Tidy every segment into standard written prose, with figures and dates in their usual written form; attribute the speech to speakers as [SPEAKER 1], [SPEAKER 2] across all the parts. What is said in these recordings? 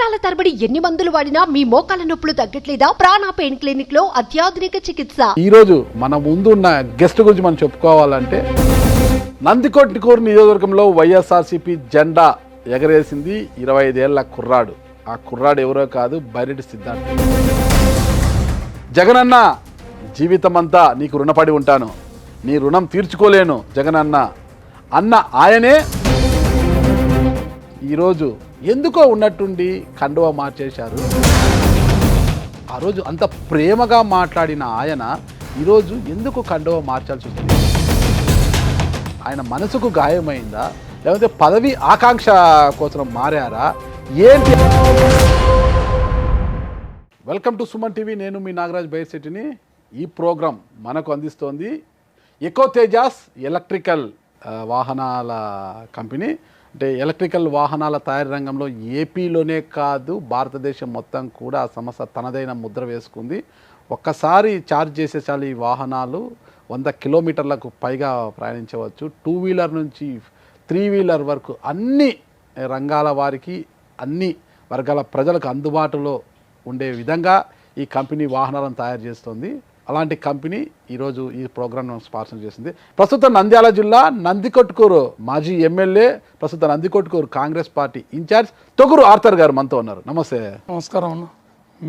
[SPEAKER 1] సంవత్సరాల తరబడి ఎన్ని మందులు వాడినా మీ మోకాల నొప్పులు తగ్గట్లేదా? ప్రాణ పెయిన్ క్లినిక్ లో అత్యాధునిక చికిత్స.
[SPEAKER 2] ఈ రోజు మన ముందు ఉన్న గెస్ట్ గురించి మనం చెప్పుకోవాలంటే నందికొట్కూరు నియోజకవర్గంలో వైఎస్ఆర్సీపీ జెండా ఎగరేసింది 25 ఏళ్ల కుర్రాడు. ఆ కుర్రాడు ఎవరో కాదు, బైరెడ్డి సిద్ధార్థ. జగనన్న, జీవితమంతా నీకు రుణపడి ఉంటాను, నీ రుణం తీర్చుకోలేను జగనన్న అన్న ఆయనే ఈరోజు ఎందుకో ఉన్నట్టుండి కండువా మార్చేశారు. ఆ రోజు అంత ప్రేమగా మాట్లాడిన ఆయన ఈరోజు ఎందుకు కండువా మార్చాల్సి వచ్చింది? ఆయన మనసుకు గాయమైందా, లేకపోతే పదవి ఆకాంక్ష కోసం మారారా ఏంటి? Welcome to Suman TV. నేను మీ నాగరాజ్ బైర్శెట్టిని. ఈ ప్రోగ్రాం మనకు అందిస్తోంది ఎకో తేజాస్ ఎలక్ట్రికల్ వాహనాల కంపెనీ. అంటే ఎలక్ట్రికల్ వాహనాల తయారీ రంగంలో ఏపీలోనే కాదు, భారతదేశం మొత్తం కూడా ఆ సంస్థ తనదైన ముద్ర వేసుకుంది. ఒక్కసారి ఛార్జ్ చేసే చాలు ఈ వాహనాలు 100 కిలోమీటర్లకు పైగా ప్రయాణించవచ్చు. 2 వీలర్ నుంచి 3 వీలర్ వరకు అన్ని రంగాల వారికి, అన్ని వర్గాల ప్రజలకు అందుబాటులో ఉండే విధంగా ఈ కంపెనీ వాహనాలను తయారు చేస్తుంది. అలాంటి కంపెనీ ఈరోజు ఈ ప్రోగ్రామ్ను స్పాన్సర్ చేసింది. ప్రస్తుతం నంద్యాల జిల్లా నందికొట్కూరు మాజీ ఎమ్మెల్యే, ప్రస్తుతం Nandikotkur Congress party in-charge Toguru Arthur garu మనతో ఉన్నారు. నమస్తే.
[SPEAKER 3] నమస్కారం అన్న.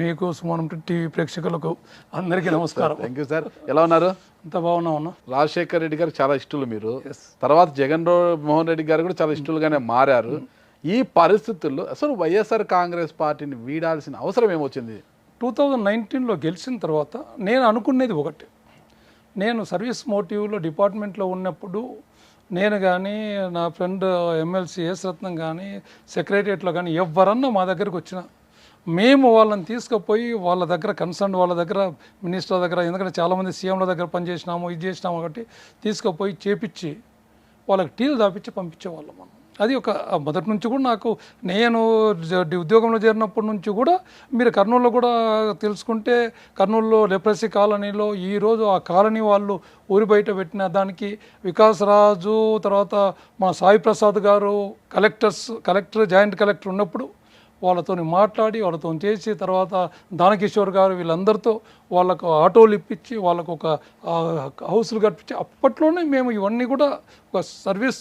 [SPEAKER 3] మీకు సుమన్ టీవీ ప్రేక్షకులకు అందరికీ నమస్కారం.
[SPEAKER 2] Thank you sir. ఎలా ఉన్నారు?
[SPEAKER 3] అంత బాగున్నాం అన్న.
[SPEAKER 2] రాజశేఖర్ రెడ్డి గారు చాలా ఇష్టలు మీరు, తర్వాత జగన్మోహన్ రెడ్డి గారు కూడా చాలా ఇష్టలుగానే మారారు. ఈ పరిస్థితుల్లో అసలు వైఎస్ఆర్ కాంగ్రెస్ పార్టీని వీడాల్సిన అవసరం ఏమొచ్చింది?
[SPEAKER 3] 2019లో గెలిచిన తర్వాత నేను అనుకునేది ఒకటి, నేను సర్వీస్ మోటివ్లో డిపార్ట్మెంట్లో ఉన్నప్పుడు నేను కానీ, నా ఫ్రెండ్ ఎమ్మెల్సీ ఎస్ రత్నం కానీ, సెక్రటరియట్లో కానీ ఎవరన్నా మా దగ్గరికి వచ్చినా మేము వాళ్ళని తీసుకుపోయి వాళ్ళ దగ్గర కన్సర్న్, వాళ్ళ దగ్గర మినిస్టర్ దగ్గర, ఎందుకంటే చాలామంది సీఎంల దగ్గర పనిచేసినాము, ఇది చేసినాము కాబట్టి తీసుకుపోయి చేపించి వాళ్ళకి టీలు దాపించి పంపించేవాళ్ళం మనం. అది ఒక మొదటి నుంచి కూడా నాకు, నేను ఉద్యోగంలో చేరినప్పటి నుంచి కూడా మీరు కర్నూలులో కూడా తెలుసుకుంటే, కర్నూలులో లెప్రసీ కాలనీలో ఈరోజు ఆ కాలనీ వాళ్ళు ఊరి బయట పెట్టిన దానికి వికాస్ రాజు, తర్వాత మా సాయి ప్రసాద్ గారు కలెక్టర్ జాయింట్ కలెక్టర్ ఉన్నప్పుడు వాళ్ళతో మాట్లాడి, వాళ్ళతో చేసి, తర్వాత దానకిషోర్ గారు వీళ్ళందరితో వాళ్ళకు ఆటోలు ఇప్పించి, వాళ్ళకు ఒక హౌస్లు కట్టించి, అప్పట్లోనే మేము ఇవన్నీ కూడా ఒక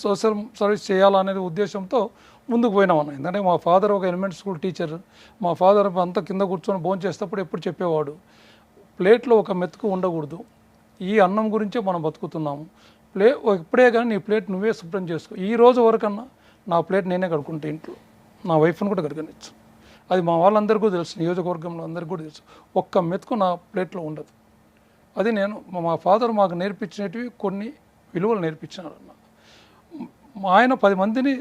[SPEAKER 3] సోషల్ సర్వీస్ చేయాలనే ఉద్దేశంతో ముందుకు పోయినామన్న. ఎందుకంటే మా ఫాదర్ ఒక ఎలిమెంటరీ స్కూల్ టీచర్. మా ఫాదర్ అంతా కింద కూర్చొని భోజనం చేసేటప్పుడు ఎప్పుడు చెప్పేవాడు, ప్లేట్లో ఒక మెతుకు ఉండకూడదు, ఈ అన్నం గురించే మనం బతుకుతున్నాము, ఎప్పుడే కానీ నీ ప్లేట్ నువ్వే శుభ్రం చేసుకో. ఈ రోజు వరకన్నా నా ప్లేట్ నేనే కడుక్కుంటా ఇంట్లో, నా వైఫ్ని కూడా కడగనిచ్చు. అది మా వాళ్ళందరికీ తెలుసు, నియోజకవర్గంలో అందరికీ కూడా తెలుసు. ఒక్క మెతుకు నా ప్లేట్లో ఉండదు. అది నేను, మా ఫాదర్ మాకు నేర్పించినవి కొన్ని విలువలు నేర్పించినారన్న. ఆయన 10 మందిని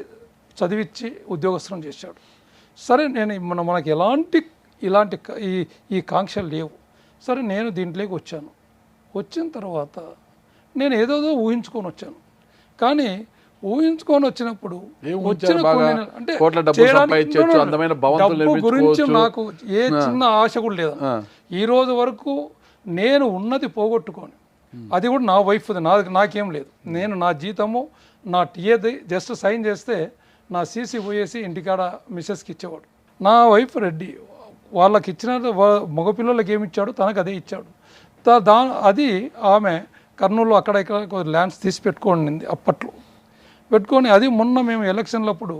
[SPEAKER 3] చదివించి ఉద్యోగస్తులను చేశాడు. సరే, నేను మనకి ఇలాంటి ఈ కాంక్షలు లేవు. సరే, నేను దీంట్లోకి వచ్చాను. వచ్చిన తర్వాత నేను ఏదోదో ఊహించుకొని వచ్చాను. కానీ ఊహించుకొని వచ్చినప్పుడు డబ్బు గురించి నాకు ఏ చిన్న ఆశ కూడా లేదు. ఈ రోజు వరకు నేను ఉన్నది పోగొట్టుకొని, అది కూడా నా వైఫ్ది, నాకేం లేదు. నేను నా జీతము, నా టీఏది జస్ట్ సైన్ చేస్తే నా సీసీ పోయేసి ఇంటికాడ మిస్సెస్కి ఇచ్చేవాడు. నా వైఫ్ రెడ్డి, వాళ్ళకి ఇచ్చిన మగపిల్లలకి ఏమి ఇచ్చాడు, తనకు అదే ఇచ్చాడు. అది ఆమె కర్నూలులో అక్కడ ఇక్కడ ల్యాండ్స్ తీసి పెట్టుకోండి అప్పట్లో పెట్టుకొని, అది మొన్న మేము ఎలక్షన్లప్పుడు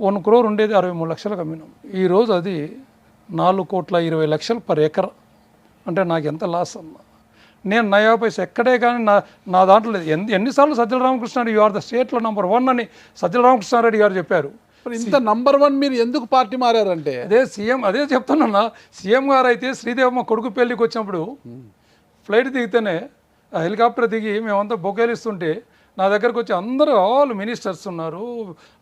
[SPEAKER 3] 1 crore ఉండేది 63 లక్షలకు అమ్మినాం. ఈరోజు అది 4,20,00,000 పర్ ఎకర్. అంటే నాకు ఎంత లాస్ అన్న. నేను నయా పైసా ఎక్కడే కానీ నా దాంట్లో లేదు. ఎన్నిసార్లు Sajjala Ramakrishna Reddy you are the స్టేట్లో నంబర్ 1 అని సజ్జల రామకృష్ణారెడ్డి గారు చెప్పారు.
[SPEAKER 2] ఇంత నంబర్ 1 మీరు ఎందుకు పార్టీ మారారంటే,
[SPEAKER 3] అదే చెప్తున్నా. సీఎం గారు అయితే శ్రీదేవమ్మ కొడుకు పెళ్ళికి వచ్చినప్పుడు ఫ్లైట్ దిగితేనే, హెలికాప్టర్ దిగి మేమంతా బొకేలిస్తుంటే నా దగ్గరకు వచ్చి అందరూ ఆల్ మినిస్టర్స్ ఉన్నారు.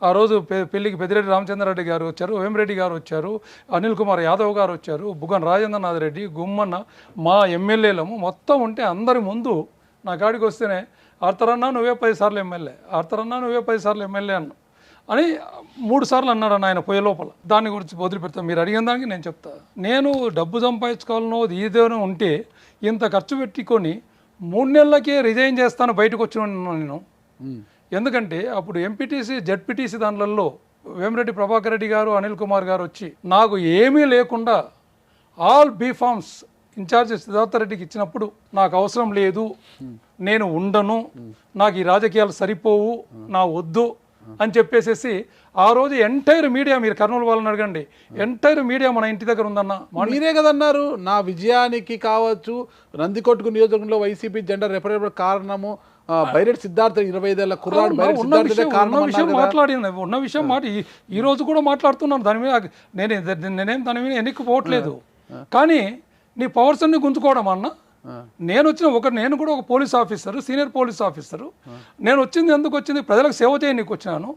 [SPEAKER 3] ఆ రోజు పెళ్లికి పెద్దిరెడ్డి రామచంద్రారెడ్డి గారు వచ్చారు, వేమిరెడ్డి గారు వచ్చారు, అనిల్ కుమార్ యాదవ్ గారు వచ్చారు, బుగ్గన రాజేంద్రనాథ్ రెడ్డి, గుమ్మన్న, మా ఎమ్మెల్యేలము మొత్తం ఉంటే అందరి ముందు నా కాడికి వస్తేనే, ఆర్తరన్నా నువ్వే 10 సార్లు ఎమ్మెల్యే, ఆర్తరన్నా నువ్వే 10 సార్లు ఎమ్మెల్యే అని 3 సార్లు అన్నాడు ఆయన పోయే లోపల. దాని గురించి వదిలిపెడతాను, మీరు అడిగిన దానికి నేను చెప్తా. నేను డబ్బు సంపాదించుకోవాలనో ఇదేనో ఉంటే ఇంత ఖర్చు పెట్టుకొని 3 నెలలకే రిజైన్ చేస్తాను బయటకు వచ్చిన నేను. ఎందుకంటే అప్పుడు ఎంపీటీసీ జడ్పీటీసీ దాంట్లో వేమిరెడ్డి ప్రభాకర్ రెడ్డి గారు అనిల్ కుమార్ గారు వచ్చి నాకు ఏమీ లేకుండా ఆల్ బీఫామ్స్ ఇన్ఛార్జ్ సిద్ధార్థ రెడ్డికి ఇచ్చినప్పుడు నాకు అవసరం లేదు, నేను ఉండను, నాకు ఈ రాజకీయాలు సరిపోవు, నా వద్దు అని చెప్పేసేసి ఆ రోజు ఎంటైర్ మీడియా, మీరు కర్నూలు వాళ్ళని అడగండి, ఎంటైర్ మీడియా మన ఇంటి దగ్గర ఉందన్న.
[SPEAKER 2] మీరే కదన్నారు నా విజయానికి కావచ్చు నందికొట్కు నియోజకవర్గంలో వైసీపీ జెండా రెపరెప కారణము బైరెడ్డి సిద్ధార్థ 25 ఏళ్ల కుర్రాడు బైరెడ్డి సిద్ధార్థ కారణం
[SPEAKER 3] ఉన్న విషయం మాట ఈ రోజు కూడా మాట్లాడుతున్నాను. దాని మీద నేనేం దాని మీద ఎన్నికపోవట్లేదు. కానీ నీ పవర్స్ అన్ని గుంజుకోవడం అన్న. నేను కూడా ఒక police officer, senior police officer. నేను వచ్చింది ఎందుకు వచ్చింది? ప్రజలకు సేవ చేయనీకి వచ్చాను,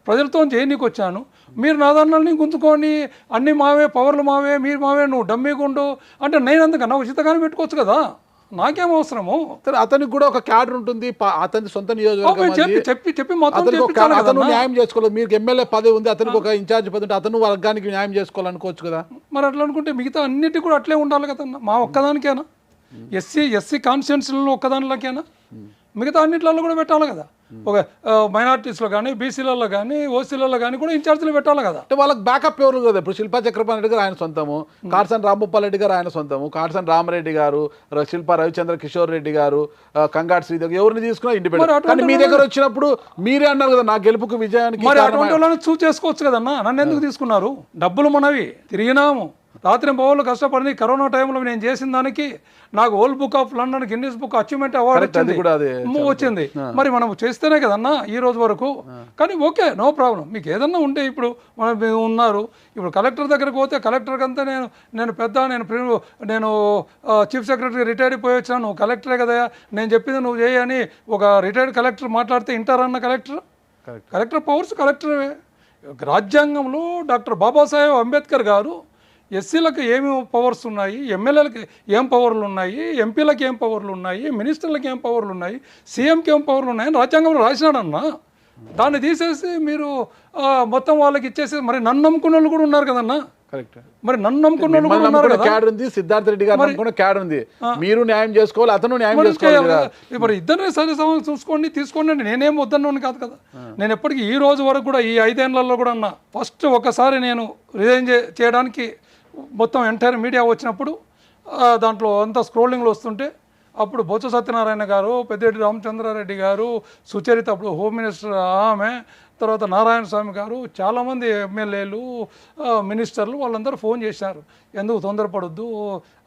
[SPEAKER 3] ప్రజలతో చేయనీకి వచ్చాను. మీరు నా దాన్ని గుంజుకొని అన్ని మావే, పవర్లు మావే, మీరు మావే, నువ్వు డమ్మీగుండు అంటే నేను ఎందుకన్నా ఉచితంగానే పెట్టుకోవచ్చు కదా, నాకేం అవసరము?
[SPEAKER 2] అతనికి కూడా ఒక క్యాడర్ ఉంటుంది, అతని సొంత నియోజకవర్గం
[SPEAKER 3] చెప్పి మొత్తం
[SPEAKER 2] అతను న్యాయం చేసుకోవాలి. మీకు ఎమ్మెల్యే పదవి ఉంది, అతనికి ఒక ఇన్ఛార్జ్ పదవి ఉంటే అతను వర్గానికి న్యాయం చేసుకోవాలనుకోవచ్చు కదా.
[SPEAKER 3] మరి అట్లా అనుకుంటే మిగతా అన్నిటి కూడా అట్లే ఉండాలి కదన్నా. మా ఒక్కదానికేనా? ఎస్సీ కాన్స్టిట్యున్సీలలో ఒక్కదానిలోకేనా? మిగతా అన్నిట్లలో కూడా పెట్టాలి కదా. ఒక మైనార్టీస్లో కానీ, బీసీలలో కానీ, ఓసీలలో కానీ కూడా ఇన్ఛార్జీలు పెట్టాలి కదా.
[SPEAKER 2] అంటే వాళ్ళకి బ్యాకప్ ఎవరు కదా. ఇప్పుడు శిల్పా చక్రపాణి రెడ్డి గారు ఆయన సొంతము, కాటసాని రాంభూపాల్ రెడ్డి గారు ఆయన సొంతము, కాటసాని రామరెడ్డి గారు, శిల్పా రవిచంద్ర కిషోర్ రెడ్డి గారు, కంగాటి శ్రీదేవి, ఎవరిని తీసుకున్నా ఇండిపెండెంట్. కానీ మీ దగ్గర వచ్చినప్పుడు మీరే అన్నారు కదా నా గెలుపుకు విజయానికి.
[SPEAKER 3] మరి అటువంటి వాళ్ళని చూస్ చేసుకోవచ్చు కదన్నా. నన్ను ఎందుకు తీసుకున్నారు? డబ్బులు మనవి, తిరిగినాము, రాత్రి పౌరులు కష్టపడి కరోనా టైంలో నేను చేసిన దానికి నాకు world book of London Guinness book achievement award వచ్చింది. మరి మనం చేస్తేనే కదన్నా ఈ రోజు వరకు. కానీ ఓకే, నో ప్రాబ్లం. మీకు ఏదన్నా ఉంటే ఇప్పుడు మనం ఉన్నారు, ఇప్పుడు కలెక్టర్ దగ్గరకు పోతే కలెక్టర్కి అంతా నేను పెద్ద నేను చీఫ్ సెక్రటరీ రిటైర్డ్ అయిపోయి వచ్చాను, నువ్వు కలెక్టరే కదా, నేను చెప్పింది నువ్వు చేయని ఒక రిటైర్డ్ కలెక్టర్ మాట్లాడితే వింటారన్న కలెక్టర్ పవర్స్ కలెక్టరే. రాజ్యాంగంలో డాక్టర్ బాబాసాహెబ్ అంబేద్కర్ గారు ఎస్సీలకు ఏమి పవర్స్ ఉన్నాయి, ఎమ్మెల్యేలకు ఏం పవర్లు ఉన్నాయి, ఎంపీలకు ఏం పవర్లు ఉన్నాయి, మినిస్టర్లకు ఏం పవర్లు ఉన్నాయి, సీఎంకి ఏం పవర్లు ఉన్నాయని రాజ్యాంగంలో రాసినాడన్నా. దాన్ని తీసేసి మీరు మొత్తం వాళ్ళకి ఇచ్చేసి మరి నన్ను నమ్ముకున్న వాళ్ళు కూడా ఉన్నారు కదన్నా. మరి నన్ను నమ్ముకున్న వాళ్ళు కూడా ఉన్నారు కదా.
[SPEAKER 2] క్యాడర్ ఉంది, సిద్ధార్థ రెడ్డి గారు క్యాడర్ ఉంది, మీరు న్యాయం చేసుకోవాలి, అతను న్యాయం చేసుకోవాలి.
[SPEAKER 3] మరి ఇద్దరిని సరే చూసుకోండి, తీసుకోండి అంటే నేనేం వద్దన్నోని కాదు కదా. నేను ఎప్పటికీ ఈ రోజు వరకు కూడా ఈ 5 ఏళ్లలో కూడా అన్నా, ఫస్ట్ ఒకసారి నేను రిజైన్ చేయడానికి మొత్తం ఎంటైర్ మీడియా వచ్చినప్పుడు దాంట్లో అంతా స్క్రోలింగ్లో వస్తుంటే అప్పుడు బొత్స సత్యనారాయణ గారు, పెద్దిరెడ్డి రామచంద్రారెడ్డి గారు, సుచరిత అప్పుడు హోమ్ మినిస్టర్ ఆమె, తర్వాత నారాయణ స్వామి గారు, చాలామంది ఎమ్మెల్యేలు, మినిస్టర్లు వాళ్ళందరూ ఫోన్ చేశారు, ఎందుకు తొందరపడొద్దు,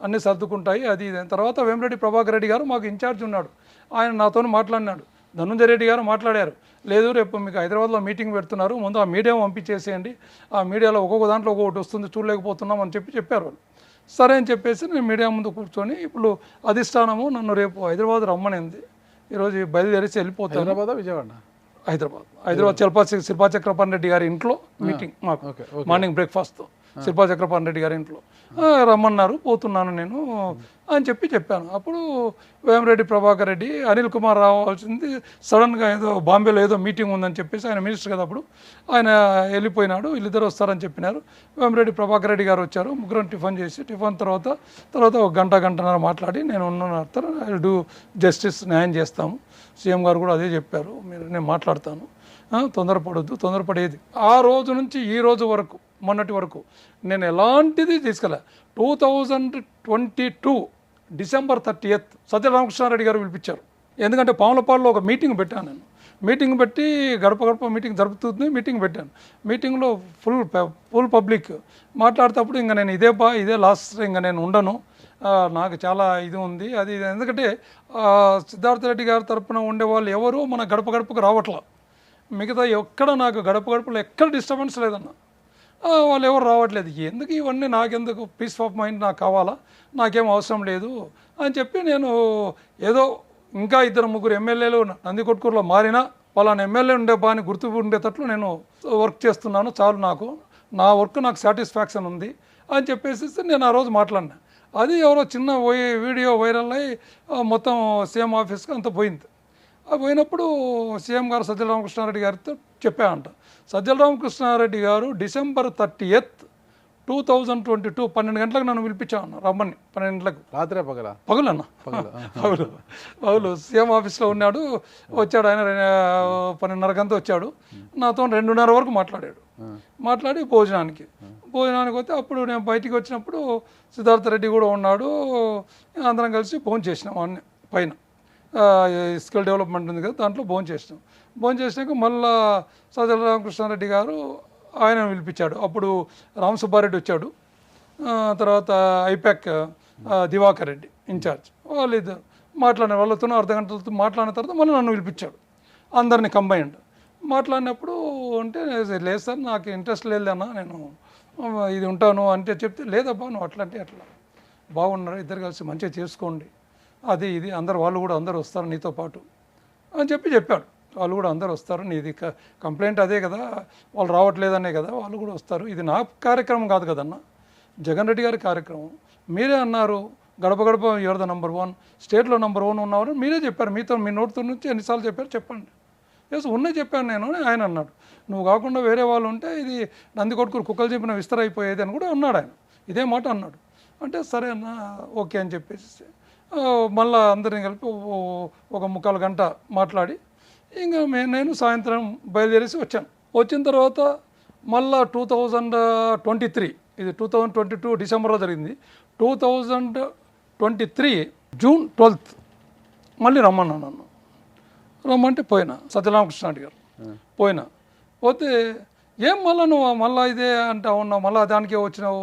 [SPEAKER 3] అన్నీ సర్దుకుంటాయి అది ఇది. తర్వాత వేమిరెడ్డి ప్రభాకర్ రెడ్డి గారు మాకు ఇన్ఛార్జ్ ఉన్నాడు, ఆయన నాతో మాట్లాడినాడు. ధనుంజయ రెడ్డి గారు మాట్లాడారు, లేదు రేపు మీకు హైదరాబాద్లో మీటింగ్ పెడుతున్నారు, ముందు ఆ మీడియా పంపించేసేయండి, ఆ మీడియాలో ఒక్కొక్క దాంట్లో ఒక్కొక్కటి వస్తుంది చూడలేకపోతున్నాం అని చెప్పారు వాళ్ళు. సరే అని చెప్పేసి నేను మీడియా ముందు కూర్చొని ఇప్పుడు అధిష్టానము నన్ను రేపు హైదరాబాద్ రమ్మనింది. ఈరోజు బయలుదేరేసి వెళ్ళిపోతాను. హైదరాబాద్ శిల్పా చక్రపాణి రెడ్డి గారి ఇంట్లో మీటింగ్ మాకు మార్నింగ్ బ్రేక్ఫాస్ట్ శిల్పా చక్రపాణి రెడ్డి గారి ఇంట్లో రమ్మన్నారు, పోతున్నాను నేను అని చెప్పాను. అప్పుడు వేమిరెడ్డి ప్రభాకర్ రెడ్డి, అనిల్ కుమార్ రావాల్సింది సడన్గా ఏదో బాంబేలో ఏదో మీటింగ్ ఉందని చెప్పేసి, ఆయన మినిస్టర్ కదా అప్పుడు, ఆయన వెళ్ళిపోయినాడు, వీళ్ళిద్దరు వస్తారని చెప్పినారు. వేమిరెడ్డి ప్రభాకర్ రెడ్డి గారు వచ్చారు, ముగ్గురం టిఫిన్ చేసి, టిఫిన్ తర్వాత ఒక గంటన్నర మాట్లాడి నేను ఐ డూ జస్టిస్, న్యాయం చేస్తాము, సీఎం గారు కూడా అదే చెప్పారు, నేను మాట్లాడతాను, తొందరపడేది. ఆ రోజు నుంచి ఈ రోజు వరకు, మొన్నటి వరకు నేను ఎలాంటిది తీసుకెళ్ళా. 2022 డిసెంబర్ 30 సత్య రామకృష్ణారెడ్డి గారు పిలిపించారు. ఎందుకంటే పాములపాడులో ఒక మీటింగ్ పెట్టాను నేను. మీటింగ్ పెట్టి గడప మీటింగ్ జరుపుతుంది, మీటింగ్ పెట్టాను. మీటింగ్లో ఫుల్ పబ్లిక్ మాట్లాడేటప్పుడు ఇంకా నేను ఇదే లాస్ట్, ఇంకా నేను ఉండను, నాకు చాలా ఇది ఉంది అది. ఎందుకంటే సిద్ధార్థ రెడ్డి గారి తరఫున ఉండేవాళ్ళు ఎవరు మన గడపకు రావట్లా. మిగతా ఎక్కడ నాకు గడపలో ఎక్కడ డిస్టర్బెన్స్ లేదన్న, వాళ్ళు ఎవరు రావట్లేదు. ఎందుకు ఇవన్నీ, నాకెందుకు, పీస్ ఆఫ్ మైండ్ నాకు కావాలా, నాకేం అవసరం లేదు అని చెప్పి నేను ఏదో ఇంకా 2-3 ఎమ్మెల్యేలు నందికొట్కూరులో మారినా వాళ్ళని ఎమ్మెల్యే ఉండే బాని గుర్తు ఉండేటట్లు నేను వర్క్ చేస్తున్నాను, చాలు, నా వర్క్ నాకు సాటిస్ఫాక్షన్ ఉంది అని చెప్పేసి నేను ఆ రోజు మాట్లాడినా. అది ఎవరో చిన్న వీడియో వైరల్ అయ్యి మొత్తం సీఎం ఆఫీస్కి అంత పోయింది. పోయినప్పుడు సీఎం గారు సజ్జల రామకృష్ణారెడ్డి గారితో చెప్పానంట. సజ్జల రామకృష్ణారెడ్డి గారు డిసెంబర్ 30, 2022 12 గంటలకు నన్ను పిలిపించాను రమ్మని. 12 గంటలకు
[SPEAKER 2] రాత్రే
[SPEAKER 3] పగలు సీఎం ఆఫీస్లో ఉన్నాడు, వచ్చాడు ఆయన 12:30 గంట వచ్చాడు, నాతో 2:30 వరకు మాట్లాడాడు. మాట్లాడి భోజనానికి వస్తే అప్పుడు నేను బయటికి వచ్చినప్పుడు సిద్ధార్థ రెడ్డి కూడా ఉన్నాడు. అందరం కలిసి భోజనం చేసినాం అన్నీ పైన స్కిల్ డెవలప్మెంట్ ఉంది కదా, దాంట్లో భోజనం చేసినాక మళ్ళా సజ్జల రామకృష్ణారెడ్డి గారు ఆయన పిలిపించాడు. అప్పుడు రామ్ సుబ్బారెడ్డి వచ్చాడు, తర్వాత ఐపాక్ దివాకర్ రెడ్డి ఇన్ఛార్జ్, వాళ్ళు ఇద్దరు మాట్లాడిన వాళ్ళతో అర్ధగంటలతో మాట్లాడిన తర్వాత మళ్ళీ నన్ను పిలిపించాడు, అందరినీ కంబైన్డ్. మాట్లాడినప్పుడు అంటే లేదు సార్ నాకు ఇంట్రెస్ట్ లేదన్నా, నేను ఇది ఉంటాను అంటే చెప్తే లేదబ్బా నువ్వు అట్లా అంటే అట్లా బాగున్నారు, ఇద్దరు కలిసి మంచిగా చేసుకోండి, అది ఇది అందరు వాళ్ళు కూడా అందరు వస్తారు నీతో పాటు అని చెప్పాడు. వాళ్ళు కూడా అందరు వస్తారు, నీది కంప్లైంట్ అదే కదా, వాళ్ళు రావట్లేదనే కదా, వాళ్ళు కూడా వస్తారు, ఇది నా కార్యక్రమం కాదు కదన్నా, జగన్ రెడ్డి గారి కార్యక్రమం. మీరే అన్నారు గడప గడప యువర్ ద నెంబర్ 1 స్టేట్లో నెంబర్ 1 ఉన్నవారు మీరే చెప్పారు, మీ నోటితో నుంచి ఎన్నిసార్లు చెప్పారు చెప్పండి. ఎస్ ఉన్నాయి చెప్పాను నేను అని ఆయన అన్నాడు. నువ్వు కాకుండా వేరే వాళ్ళు ఉంటే ఇది నందికొట్కూరు కుక్కలు చెప్పిన విస్తరైపోయేది అని కూడా అన్నాడు ఆయన, ఇదే మాట అన్నాడు. అంటే సరే అన్న ఓకే అని చెప్పేసి మళ్ళీ అందరిని కలిపి ఒక 3/4 గంట మాట్లాడి ఇంకా నేను సాయంత్రం బయలుదేరేసి వచ్చాను. వచ్చిన తర్వాత మళ్ళా 2023 ఇది 2022 డిసెంబర్లో జరిగింది. 2023 జూన్ 12 మళ్ళీ రమ్మన్నాను, నన్ను రమ్మంటే పోయినా. సత్యరామకృష్ణారెడ్డి గారు పోతే ఏం మళ్ళీ నువ్వు మళ్ళీ ఇదే అంటే ఉన్నావు, మళ్ళీ దానికే వచ్చినావు,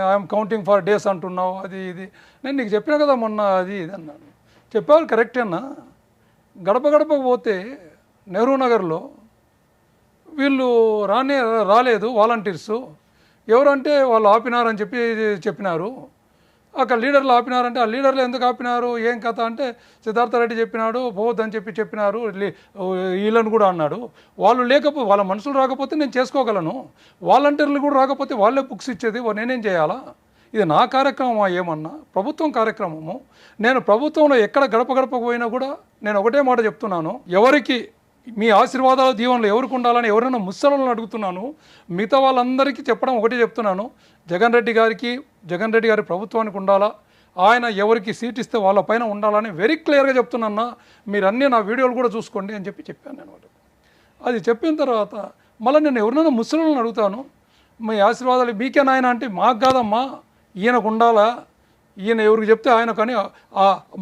[SPEAKER 3] ఐఎమ్ కౌంటింగ్ ఫర్ డేస్ అంటున్నావు, అది ఇది. నేను నీకు చెప్పినా కదా మొన్న అది ఇది అన్నాను. చెప్పావు కరెక్టేనా, గడప గడపకు పోతే నెహ్రూ నగర్లో వీళ్ళు రాలేదు వాలంటీర్సు, ఎవరంటే వాళ్ళు ఆపినారని చెప్పినారు. అక్కడ లీడర్లు ఆపినారంటే ఆ లీడర్లు ఎందుకు ఆపినారు ఏం కథ అంటే సిద్ధార్థ రెడ్డి చెప్పినాడు పోవద్దని చెప్పినారు, వీళ్ళని కూడా అన్నాడు. వాళ్ళు లేకపోతే వాళ్ళ మనుషులు రాకపోతే నేను చేసుకోగలను, వాలంటీర్లు కూడా రాకపోతే వాళ్ళే బుక్స్ ఇచ్చేది నేనేం చేయాలా? ఇది నా కార్యక్రమమా ఏమన్నా? ప్రభుత్వం కార్యక్రమము. నేను ప్రభుత్వంలో ఎక్కడ గడప గడపకు పోయినా కూడా నేను ఒకటే మాట చెప్తున్నాను, ఎవరికి మీ ఆశీర్వాదాలు దీవెనలు ఎవరికి ఉండాలని ఎవరైనా ముసలను అడుగుతున్నాను. మిగతా వాళ్ళందరికీ చెప్పడం ఒకటే చెప్తున్నాను, జగన్ రెడ్డి గారి ప్రభుత్వానికి ఉండాలా, ఆయన ఎవరికి సీట్ ఇస్తే వాళ్ళ పైన ఉండాలని వెరీ క్లియర్గా చెప్తున్నా. మీరు అన్నీ నా వీడియోలు కూడా చూసుకోండి అని చెప్పాను నేను. అది చెప్పిన తర్వాత మళ్ళీ నేను ఎవరినైనా ముసలను అడుగుతాను, మీ ఆశీర్వాదాలు మీకేనా ఆయన అంటే మాకు కాదమ్మా, ఈయనకు ఉండాలా, ఈయన ఎవరికి చెప్తే ఆయన కానీ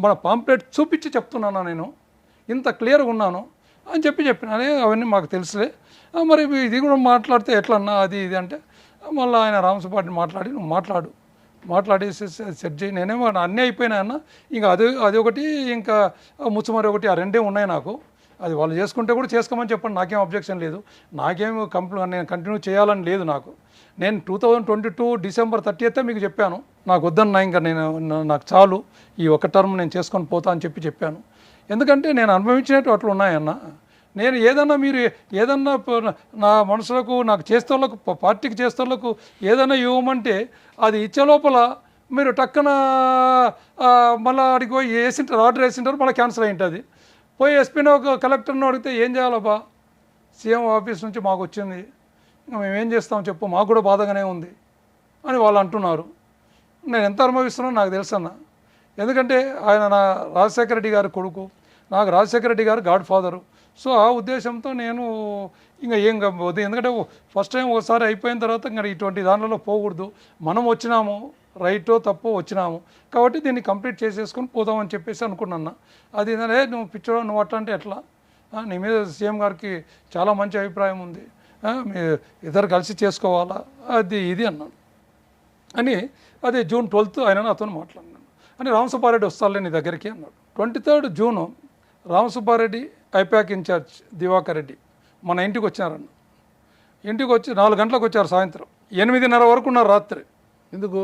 [SPEAKER 3] మన పాంప్లెట్ చూపించి చెప్తున్నాను, నేను ఇంత క్లియర్గా ఉన్నాను అని చెప్పిన అవన్నీ మాకు తెలుసులే, మరి ఇది కూడా మాట్లాడితే ఎట్లన్నా అది ఇది అంటే మళ్ళీ ఆయన రామసుబ్బారెడ్డి మాట్లాడి నువ్వు మాట్లాడేసి సెట్ చేయి, నేనేమో అన్నీ అయిపోయినాయన్న, ఇంకా అది ఒకటి ఇంకా ముచ్చుమరి ఒకటి, ఆ రెండే ఉన్నాయి నాకు. అది వాళ్ళు చేసుకుంటే కూడా చేసుకోమని చెప్పండి, నాకేం అబ్జెక్షన్ లేదు, నాకేం నేను కంటిన్యూ చేయాలని లేదు నాకు. నేను 2022 డిసెంబర్ 30 మీకు చెప్పాను, నాకు వద్దన్నా ఇంకా నాకు చాలు, ఈ ఒక టర్మ్ నేను చేసుకొని పోతా అని చెప్పాను. ఎందుకంటే నేను అనుభవించినట్టు అట్లా ఉన్నాయన్న. నేను మీరు ఏదన్నా నా మనుషులకు నాకు చేస్తోళ్ళకు పార్టీకి చేస్తోళ్ళకు ఏదైనా ఇవ్వమంటే అది ఇచ్చే లోపల మీరు టక్కన మళ్ళీ అడిగి పోయి ఆర్డర్ వేసింటారు, మళ్ళీ క్యాన్సిల్ అయి ఉంటుంది. పోయి ఎస్పీని ఒక కలెక్టర్ని అడిగితే ఏం చేయాలబ్బా, సీఎం ఆఫీస్ నుంచి మాకు వచ్చింది, ఇంకా మేమేం చేస్తాం చెప్పు, మాకు కూడా బాధగానే ఉంది అని వాళ్ళు అంటున్నారు. నేను ఎంత అనుభవిస్తున్నానో నాకు తెలుసన్నా. ఎందుకంటే ఆయన నా రాజశేఖర రెడ్డి గారి కొడుకు, నాకు రాజశేఖర రెడ్డి గారు గాడ్ ఫాదరు. సో ఆ ఉద్దేశంతో నేను ఇంకా ఏం కాదు, ఎందుకంటే ఫస్ట్ టైం ఒకసారి అయిపోయిన తర్వాత ఇంకా ఇటువంటి దానిలో పోకూడదు, మనం వచ్చినాము రైటో తప్పో వచ్చినాము కాబట్టి దీన్ని కంప్లీట్ చేసేసుకొని పోదామని చెప్పేసి అనుకున్నా. అది నువ్వు పిచ్చోడు నువ్వు అట్లా అంటే ఎట్లా, నీ మీద సీఎం గారికి చాలా మంచి అభిప్రాయం ఉంది, ఇద్దరు కలిసి చేసుకోవాలా అది ఇది అన్నాను అని. అదే జూన్ 12 ఆయన నాతో మాట్లాడినాను అని, రామసుబ్బారెడ్డి వస్తాలే నీ దగ్గరికి అన్నాడు. 23 June Ramasubba Reddy IPAC in charge Divakar Reddy మన ఇంటికి వచ్చినారన్న. ఇంటికి వచ్చి 4 గంటలకు వచ్చారు, సాయంత్రం 8:30 వరకు ఉన్నారు రాత్రి.
[SPEAKER 2] ఎందుకు?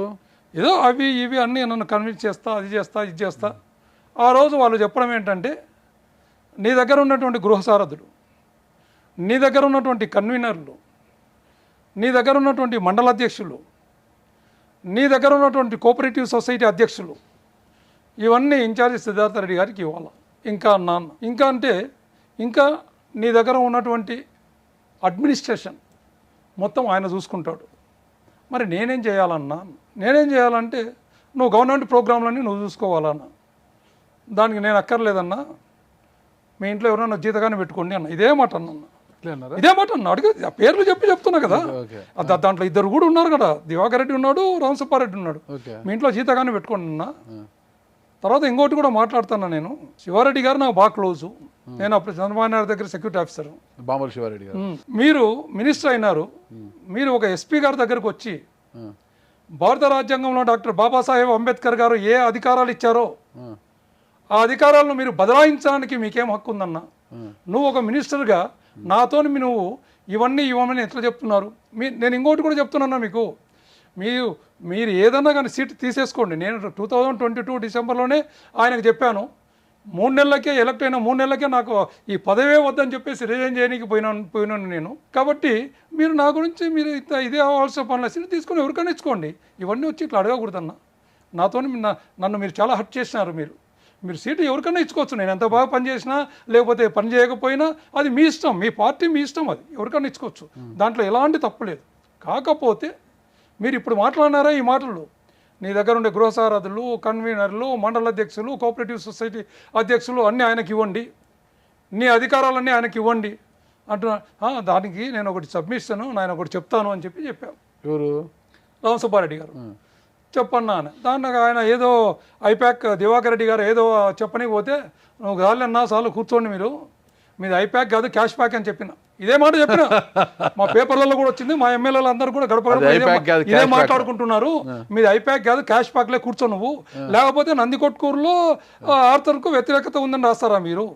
[SPEAKER 3] ఏదో అవి ఇవి అన్నీ నన్ను కన్విన్స్ చేస్తా, అది చేస్తా ఇది చేస్తా. ఆ రోజు వాళ్ళు చెప్పడం ఏంటంటే, నీ దగ్గర ఉన్నటువంటి గృహసారథులు, నీ దగ్గర ఉన్నటువంటి కన్వీనర్లు, నీ దగ్గర ఉన్నటువంటి మండల అధ్యక్షులు, నీ దగ్గర ఉన్నటువంటి కోఆపరేటివ్ సొసైటీ అధ్యక్షులు, ఇవన్నీ ఇన్ఛార్జి సిద్ధార్థ రెడ్డి గారికి ఇవ్వాలి. ఇంకా అన్నాను, ఇంకా అంటే ఇంకా నీ దగ్గర ఉన్నటువంటి అడ్మినిస్ట్రేషన్ మొత్తం ఆయన చూసుకుంటాడు. మరి నేనేం చేయాలన్నా? నేనేం చేయాలంటే నువ్వు గవర్నమెంట్ ప్రోగ్రాంలన్నీ నువ్వు చూసుకోవాలన్నా. దానికి నేను అక్కర్లేదన్నా, మీ ఇంట్లో ఎవరైనా జీతగానే పెట్టుకోండి అన్న, ఇదే మాట అన్న.
[SPEAKER 2] అన్నారా?
[SPEAKER 3] ఇదే మాట అడిగి పేర్లు చెప్తున్నా కదా.
[SPEAKER 2] ఓకే.
[SPEAKER 3] దాంట్లో ఇద్దరు కూడా ఉన్నారు కదా, దివాకర్ రెడ్డి ఉన్నాడు, రామసుబ్బారెడ్డి ఉన్నాడు.
[SPEAKER 2] ఓకే.
[SPEAKER 3] మీ ఇంట్లో జీతగానే పెట్టుకోండి అన్న. తర్వాత ఇంకోటి కూడా మాట్లాడుతున్నా, నేను శివారెడ్డి గారు నాకు బాగా క్లోజు. నేను అప్పుడు చంద్రబాబు నాయుడు దగ్గర సెక్యూరిటీ ఆఫీసర్.
[SPEAKER 2] బాంబుల శివారెడ్డి గారు.
[SPEAKER 3] మీరు మినిస్టర్ అయినారు, మీరు ఒక ఎస్పీ గారి దగ్గరకు వచ్చి భారత రాజ్యాంగంలో డాక్టర్ బాబాసాహెబ్ అంబేద్కర్ గారు ఏ అధికారాలు ఇచ్చారో ఆ అధికారాలను మీరు బదలాయించడానికి మీకేం హక్కు ఉందన్న? నువ్వు ఒక మినిస్టర్గా నాతో నువ్వు ఇవన్నీ ఇవ్వమని ఎట్లా చెప్తున్నారు? నేను ఇంకోటి కూడా చెప్తున్నా మీకు, మీరు ఏదన్నా కానీ సీట్ తీసేసుకోండి. నేను 2022 డిసెంబర్లోనే ఆయనకు చెప్పాను, 3 నెలలకే ఎలక్ట్ అయిన 3 నెలలకే నాకు ఈ పదవే వద్దని చెప్పేసి రిజైన్ చేయడానికి పోయినాను నేను. కాబట్టి మీరు నా గురించి మీరు ఇదే అవ్వాల్సిన పనుల సీట్ తీసుకొని ఎవరికైనా ఇచ్చుకోండి. ఇవన్నీ వచ్చి ఇట్లా అడగకూడదన్న. నాతో నన్ను మీరు చాలా హర్ట్ చేసినారు. మీరు సీటు ఎవరికైనా ఇచ్చుకోవచ్చు. నేను ఎంత బాగా పని చేసినా లేకపోతే పని చేయకపోయినా అది మీ ఇష్టం, మీ పార్టీ మీ ఇష్టం, అది ఎవరికైనా ఇచ్చుకోవచ్చు. దాంట్లో ఎలాంటి తప్పు లేదు. కాకపోతే మీరు ఇప్పుడు మాట్లాడినారా ఈ మాటలు, నీ దగ్గర ఉండే గృహసారథులు, కన్వీనర్లు, మండల అధ్యక్షులు, కోఆపరేటివ్ సొసైటీ అధ్యక్షులు అన్నీ ఆయనకి ఇవ్వండి, నీ అధికారాలన్నీ ఆయనకి ఇవ్వండి అంటున్నా. దానికి నేను ఒకటి సబ్మిషన్ ఆయన ఒకటి చెప్తాను అని చెప్పాను.
[SPEAKER 2] ఎవరు?
[SPEAKER 3] రామసుబ్బారెడ్డి గారు. చెప్పన్నా అని దానికి ఆయన ఏదో ఐప్యాక్ దివాకర్ రెడ్డి గారు ఏదో చెప్పని పోతే, నువ్వు గాలన్నా చాలు కూర్చోండి, మీది ఐప్యాక్ కాదు క్యాష్ ప్యాక్ అని చెప్పిన. ఇదే మాట చెప్పిన. మా పేపర్లలో కూడా వచ్చింది, మా ఎమ్మెల్యేలు అందరూ కూడా గడప ఇదే మాట్లాడుకుంటున్నారు. మీది ఐప్యాక్ కాదు క్యాష్ ప్యాక్లే కూర్చో నువ్వు, లేకపోతే నందికొట్కూరులో ఆర్థర్కు వ్యతిరేకత ఉందని రాస్తారా మీరు?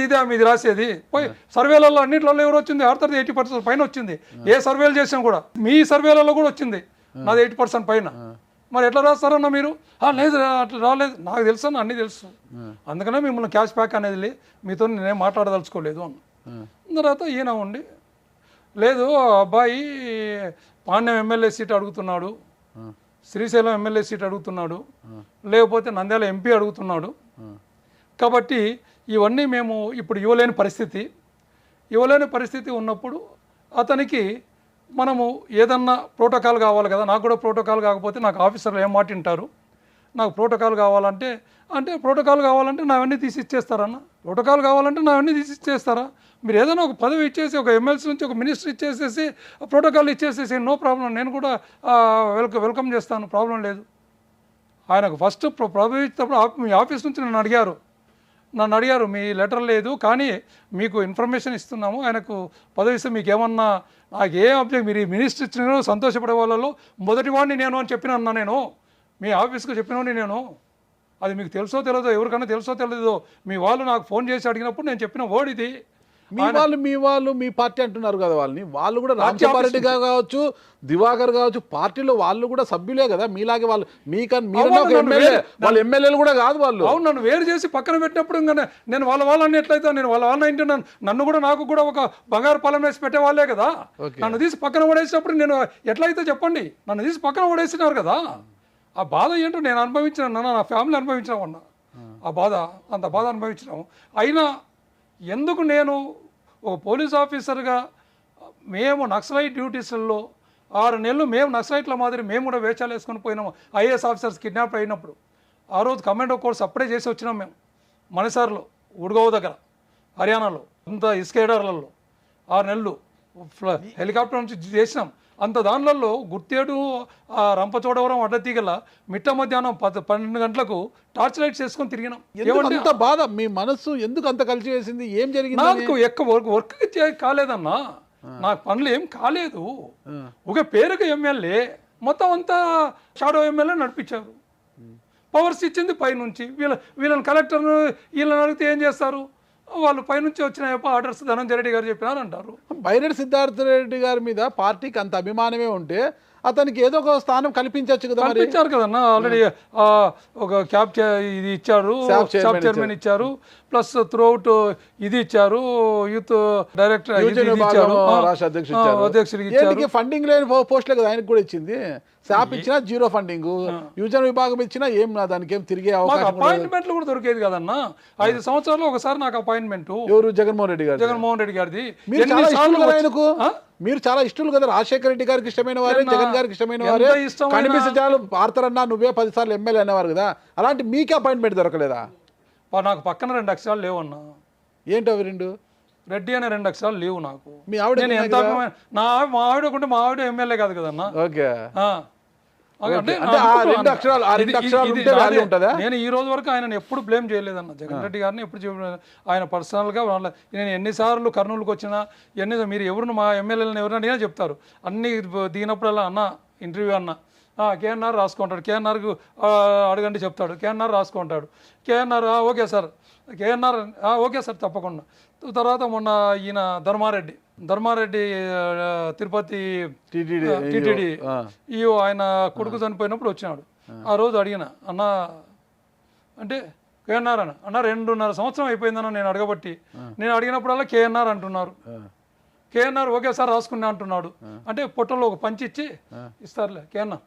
[SPEAKER 3] ఇదే మీది రాసేది. పోయి సర్వేలలో అన్నింటిలో ఎవరు వచ్చింది? ఆర్థర్ 80% పైన వచ్చింది. ఏ సర్వేలు చేసినా కూడా మీ సర్వేలలో కూడా వచ్చింది నాది 80% పైన. మరి ఎట్లా రాస్తారన్న మీరు? లేదు అట్లా రాలేదు, నాకు తెలుసు అన్న, అన్నీ తెలుసు, అందుకనే మిమ్మల్ని క్యాష్ బ్యాక్ అనేది మీతో నేనేం మాట్లాడదలుచుకోలేదు అన్న. తర్వాత ఈయన ఉండి, లేదు అబ్బాయి పాండ్యం ఎమ్మెల్యే సీట్ అడుగుతున్నాడు, శ్రీశైలం ఎమ్మెల్యే సీట్ అడుగుతున్నాడు, లేకపోతే నంద్యాల ఎంపీ అడుగుతున్నాడు, కాబట్టి ఇవన్నీ మేము ఇప్పుడు ఇవ్వలేని పరిస్థితి ఉన్నప్పుడు అతనికి మనము ఏదన్నా ప్రోటోకాల్ కావాలి కదా. నాకు కూడా ప్రోటోకాల్ కాకపోతే నాకు ఆఫీసర్లు ఏం మాట వింటారు? నాకు ప్రోటోకాల్ కావాలంటే ప్రోటోకాల్ కావాలంటే నావన్నీ తీసి ఇచ్చేస్తారన్న. ప్రోటోకాల్ కావాలంటే నావన్నీ తీసి ఇచ్చేస్తారా? మీరు ఏదైనా ఒక పదవి ఇచ్చేసి, ఒక ఎమ్మెల్సీ నుంచి ఒక మినిస్టర్ ఇచ్చేసేసి ప్రోటోకాల్ ఇచ్చేసేసి నో ప్రాబ్లం, నేను కూడా వెల్కమ్ చేస్తాను, ప్రాబ్లం లేదు. ఆయనకు ఫస్ట్ పదవి ఇచ్చినప్పుడు మీ ఆఫీస్ నుంచి నన్ను అడిగారు మీ లెటర్ లేదు కానీ మీకు ఇన్ఫర్మేషన్ ఇస్తున్నాము, ఆయనకు పదవి ఇస్తే మీకు ఏమన్నా, నాకు ఏ అబ్జెక్ట్, మీరు మినిస్టర్ ఇచ్చిన సంతోషపడే వాళ్ళలో మొదటి వాడిని నేను అని చెప్పిన నేను మీ ఆఫీస్కి చెప్పినవాడిని నేను. అది మీకు తెలుసో తెలియదో, ఎవరికైనా తెలుసో తెలియదో, మీ వాళ్ళు నాకు ఫోన్ చేసి అడిగినప్పుడు నేను చెప్పిన వర్డ్ ఇది.
[SPEAKER 2] మీ వాళ్ళు మీ పార్టీ అంటున్నారు కదా, వాళ్ళు కూడా రామసుబ్బారెడ్డి గారు కావచ్చు, దివాకర్ కావచ్చు, పార్టీలో వాళ్ళు కూడా సభ్యులే కదా మీలాగే. వాళ్ళు వాళ్ళ ఎమ్మెల్యేలు కూడా కాదు వాళ్ళు.
[SPEAKER 3] అవును, నన్ను వేరు చేసి పక్కన పెట్టినప్పుడు నేను వాళ్ళని ఎట్లయితే నేను వాళ్ళని ఇంటి నన్ను కూడా నాకు కూడా ఒక బంగారు పొలం వేసి పెట్టే వాళ్ళే కదా. నన్ను తీసి పక్కన పడేసినప్పుడు నేను ఎట్లయితే చెప్పండి, నన్ను తీసి పక్కన పడేసినారు కదా. ఆ బాధ ఏంటో నేను అనుభవించిన, నా ఫ్యామిలీ అనుభవించామన్నా ఆ బాధ, అంత బాధ అనుభవించినాము. అయినా ఎందుకు నేను ఒక పోలీస్ ఆఫీసర్గా మేము నక్సలైట్ డ్యూటీస్లలో 6 నెలలు మేము నక్సలైట్ల మాదిరి మేము కూడా వేషాలు వేసుకొని పోయినాము. ఐఏఎస్ ఆఫీసర్స్ కిడ్నాప్ అయినప్పుడు ఆ రోజు కమాండో కోర్స్ అప్పుడే చేసి వచ్చినాం మేము మనసార్లో, ఉడ్గావ్ దగ్గర, హర్యానాలో, అంత ఇసుకేడార్లలో 6 నెలలు హెలికాప్టర్ నుంచి చేసినాం. అంత దానిలలో గుర్తేడు, రంపచోడవరం, అడ్డతీగల మిట్ట మధ్యాహ్నం 12 గంటలకు టార్చ్ లైట్స్ వేసుకొని తిరిగినాం.
[SPEAKER 2] అంత బాధ మీ మనసు ఎందుకు అంత కలిసి వేసింది? ఏం జరిగింది?
[SPEAKER 3] నాకు వర్క్ కాలేదన్నా, నాకు పనులు ఏం కాలేదు. ఒక పేరుకి ఎమ్మెల్యే, మొత్తం అంతా షాడో ఎమ్మెల్యే నడిపించారు. పవర్స్ ఇచ్చింది పైనుంచి. వీళ్ళని కలెక్టర్ను వీళ్ళని అడిగితే ఏం చేస్తారు? వాళ్ళు పైనుంచి వచ్చిన ఆర్డర్స్ ధనంజయ రెడ్డి గారు చెప్పినారు అంటారు.
[SPEAKER 2] బైరెడ్డి సిద్ధార్థ రెడ్డి గారి మీద పార్టీకి అంత అభిమానమే ఉంటే అతనికి ఏదో ఒక స్థానం కల్పించవచ్చు కదా.
[SPEAKER 3] కల్పించారు కదన్నా, ఆల్రెడీ ఒక క్యాబ్ ఇది ఇచ్చారు, షాప్ చైర్మన్ ఇచ్చారు, ప్లస్ త్రూఅవుట్ ఇది ఇచ్చారు, యూత్ డైరెక్టర్ అధ్యక్షుడికి ఇచ్చారు.
[SPEAKER 2] ఫండింగ్ లేని పోస్టులే కదా ఆయనకు కూడా ఇచ్చింది. శాప్ ఇచ్చినా జీరో ఫండింగ్, యువజన విభాగం ఇచ్చినా ఏం దానికి ఏం తిరిగే అవకాశం.
[SPEAKER 3] అపాయింట్మెంట్లు కూడా దొరికేది కదన్నా. 5 సంవత్సరాలు ఒకసారి నాకు అపాయింట్మెంట్.
[SPEAKER 2] ఎవరు? జగన్మోహన్ రెడ్డి గారిది. మీరు చాలా ఇష్టలు కదా, రాజశేఖర రెడ్డి గారికి ఇష్టమైన వారే, జగన్ గారికి ఇష్టమైన వారే. కనిపిస్తే చాలు ఆర్తరన్నా నువ్వే 10 సార్లు ఎమ్మెల్యే అనేవారు కదా. అలాంటి మీకే అపాయింట్మెంట్ దొరకలేదా?
[SPEAKER 3] నాకు పక్కన 2 అక్షరాలు లేవన్నా.
[SPEAKER 2] ఏంటి అవి 2?
[SPEAKER 3] రెడ్డి అనే 2 అక్షరాలు లేవు నాకు.
[SPEAKER 2] మీ ఆవిడ
[SPEAKER 3] నేను ఎంత మా ఆవిడ ఉంటే మా ఆవిడ ఎమ్మెల్యే కాదు కదన్నా.
[SPEAKER 2] ఓకే.
[SPEAKER 3] అంటే నేను ఈ రోజు వరకు ఆయన ఎప్పుడు బ్లేమ్ చేయలేదన్న. జగన్ రెడ్డి గారిని ఎప్పుడు ఆయన పర్సనల్గా నేను ఎన్నిసార్లు కర్నూలుకి వచ్చినా మీరు ఎవరు మా ఎమ్మెల్యేలను ఎవరైనా చెప్తారు. అన్ని దిగినప్పుడల్లా అన్న ఇంటర్వ్యూ అన్న కేఎన్ఆర్ రాసుకుంటాడు, కేఎన్ఆర్కు అడగండి చెప్తాడు, కేఎన్ఆర్ రాసుకుంటాడు, KNR okay sir, KNR okay sir తప్పకుండా. తర్వాత మొన్న ఈయన ధర్మారెడ్డి తిరుపతి టీటీడీ ఈయో ఆయన కొడుకు చనిపోయినప్పుడు వచ్చినాడు. ఆ రోజు అడిగిన అన్న అంటే కేఎన్ఆర్ అన్న 2.5 సంవత్సరం అయిపోయిందన్న నేను అడగబట్టి. నేను అడిగినప్పుడల్లా కేఎన్ఆర్ అంటున్నారు. కేఎన్ఆర్ ఓకే సార్ రాసుకున్నా అంటున్నాడు. అంటే పొట్టలో ఒక పంచి ఇచ్చి ఇస్తారులే కేఎన్ఆర్.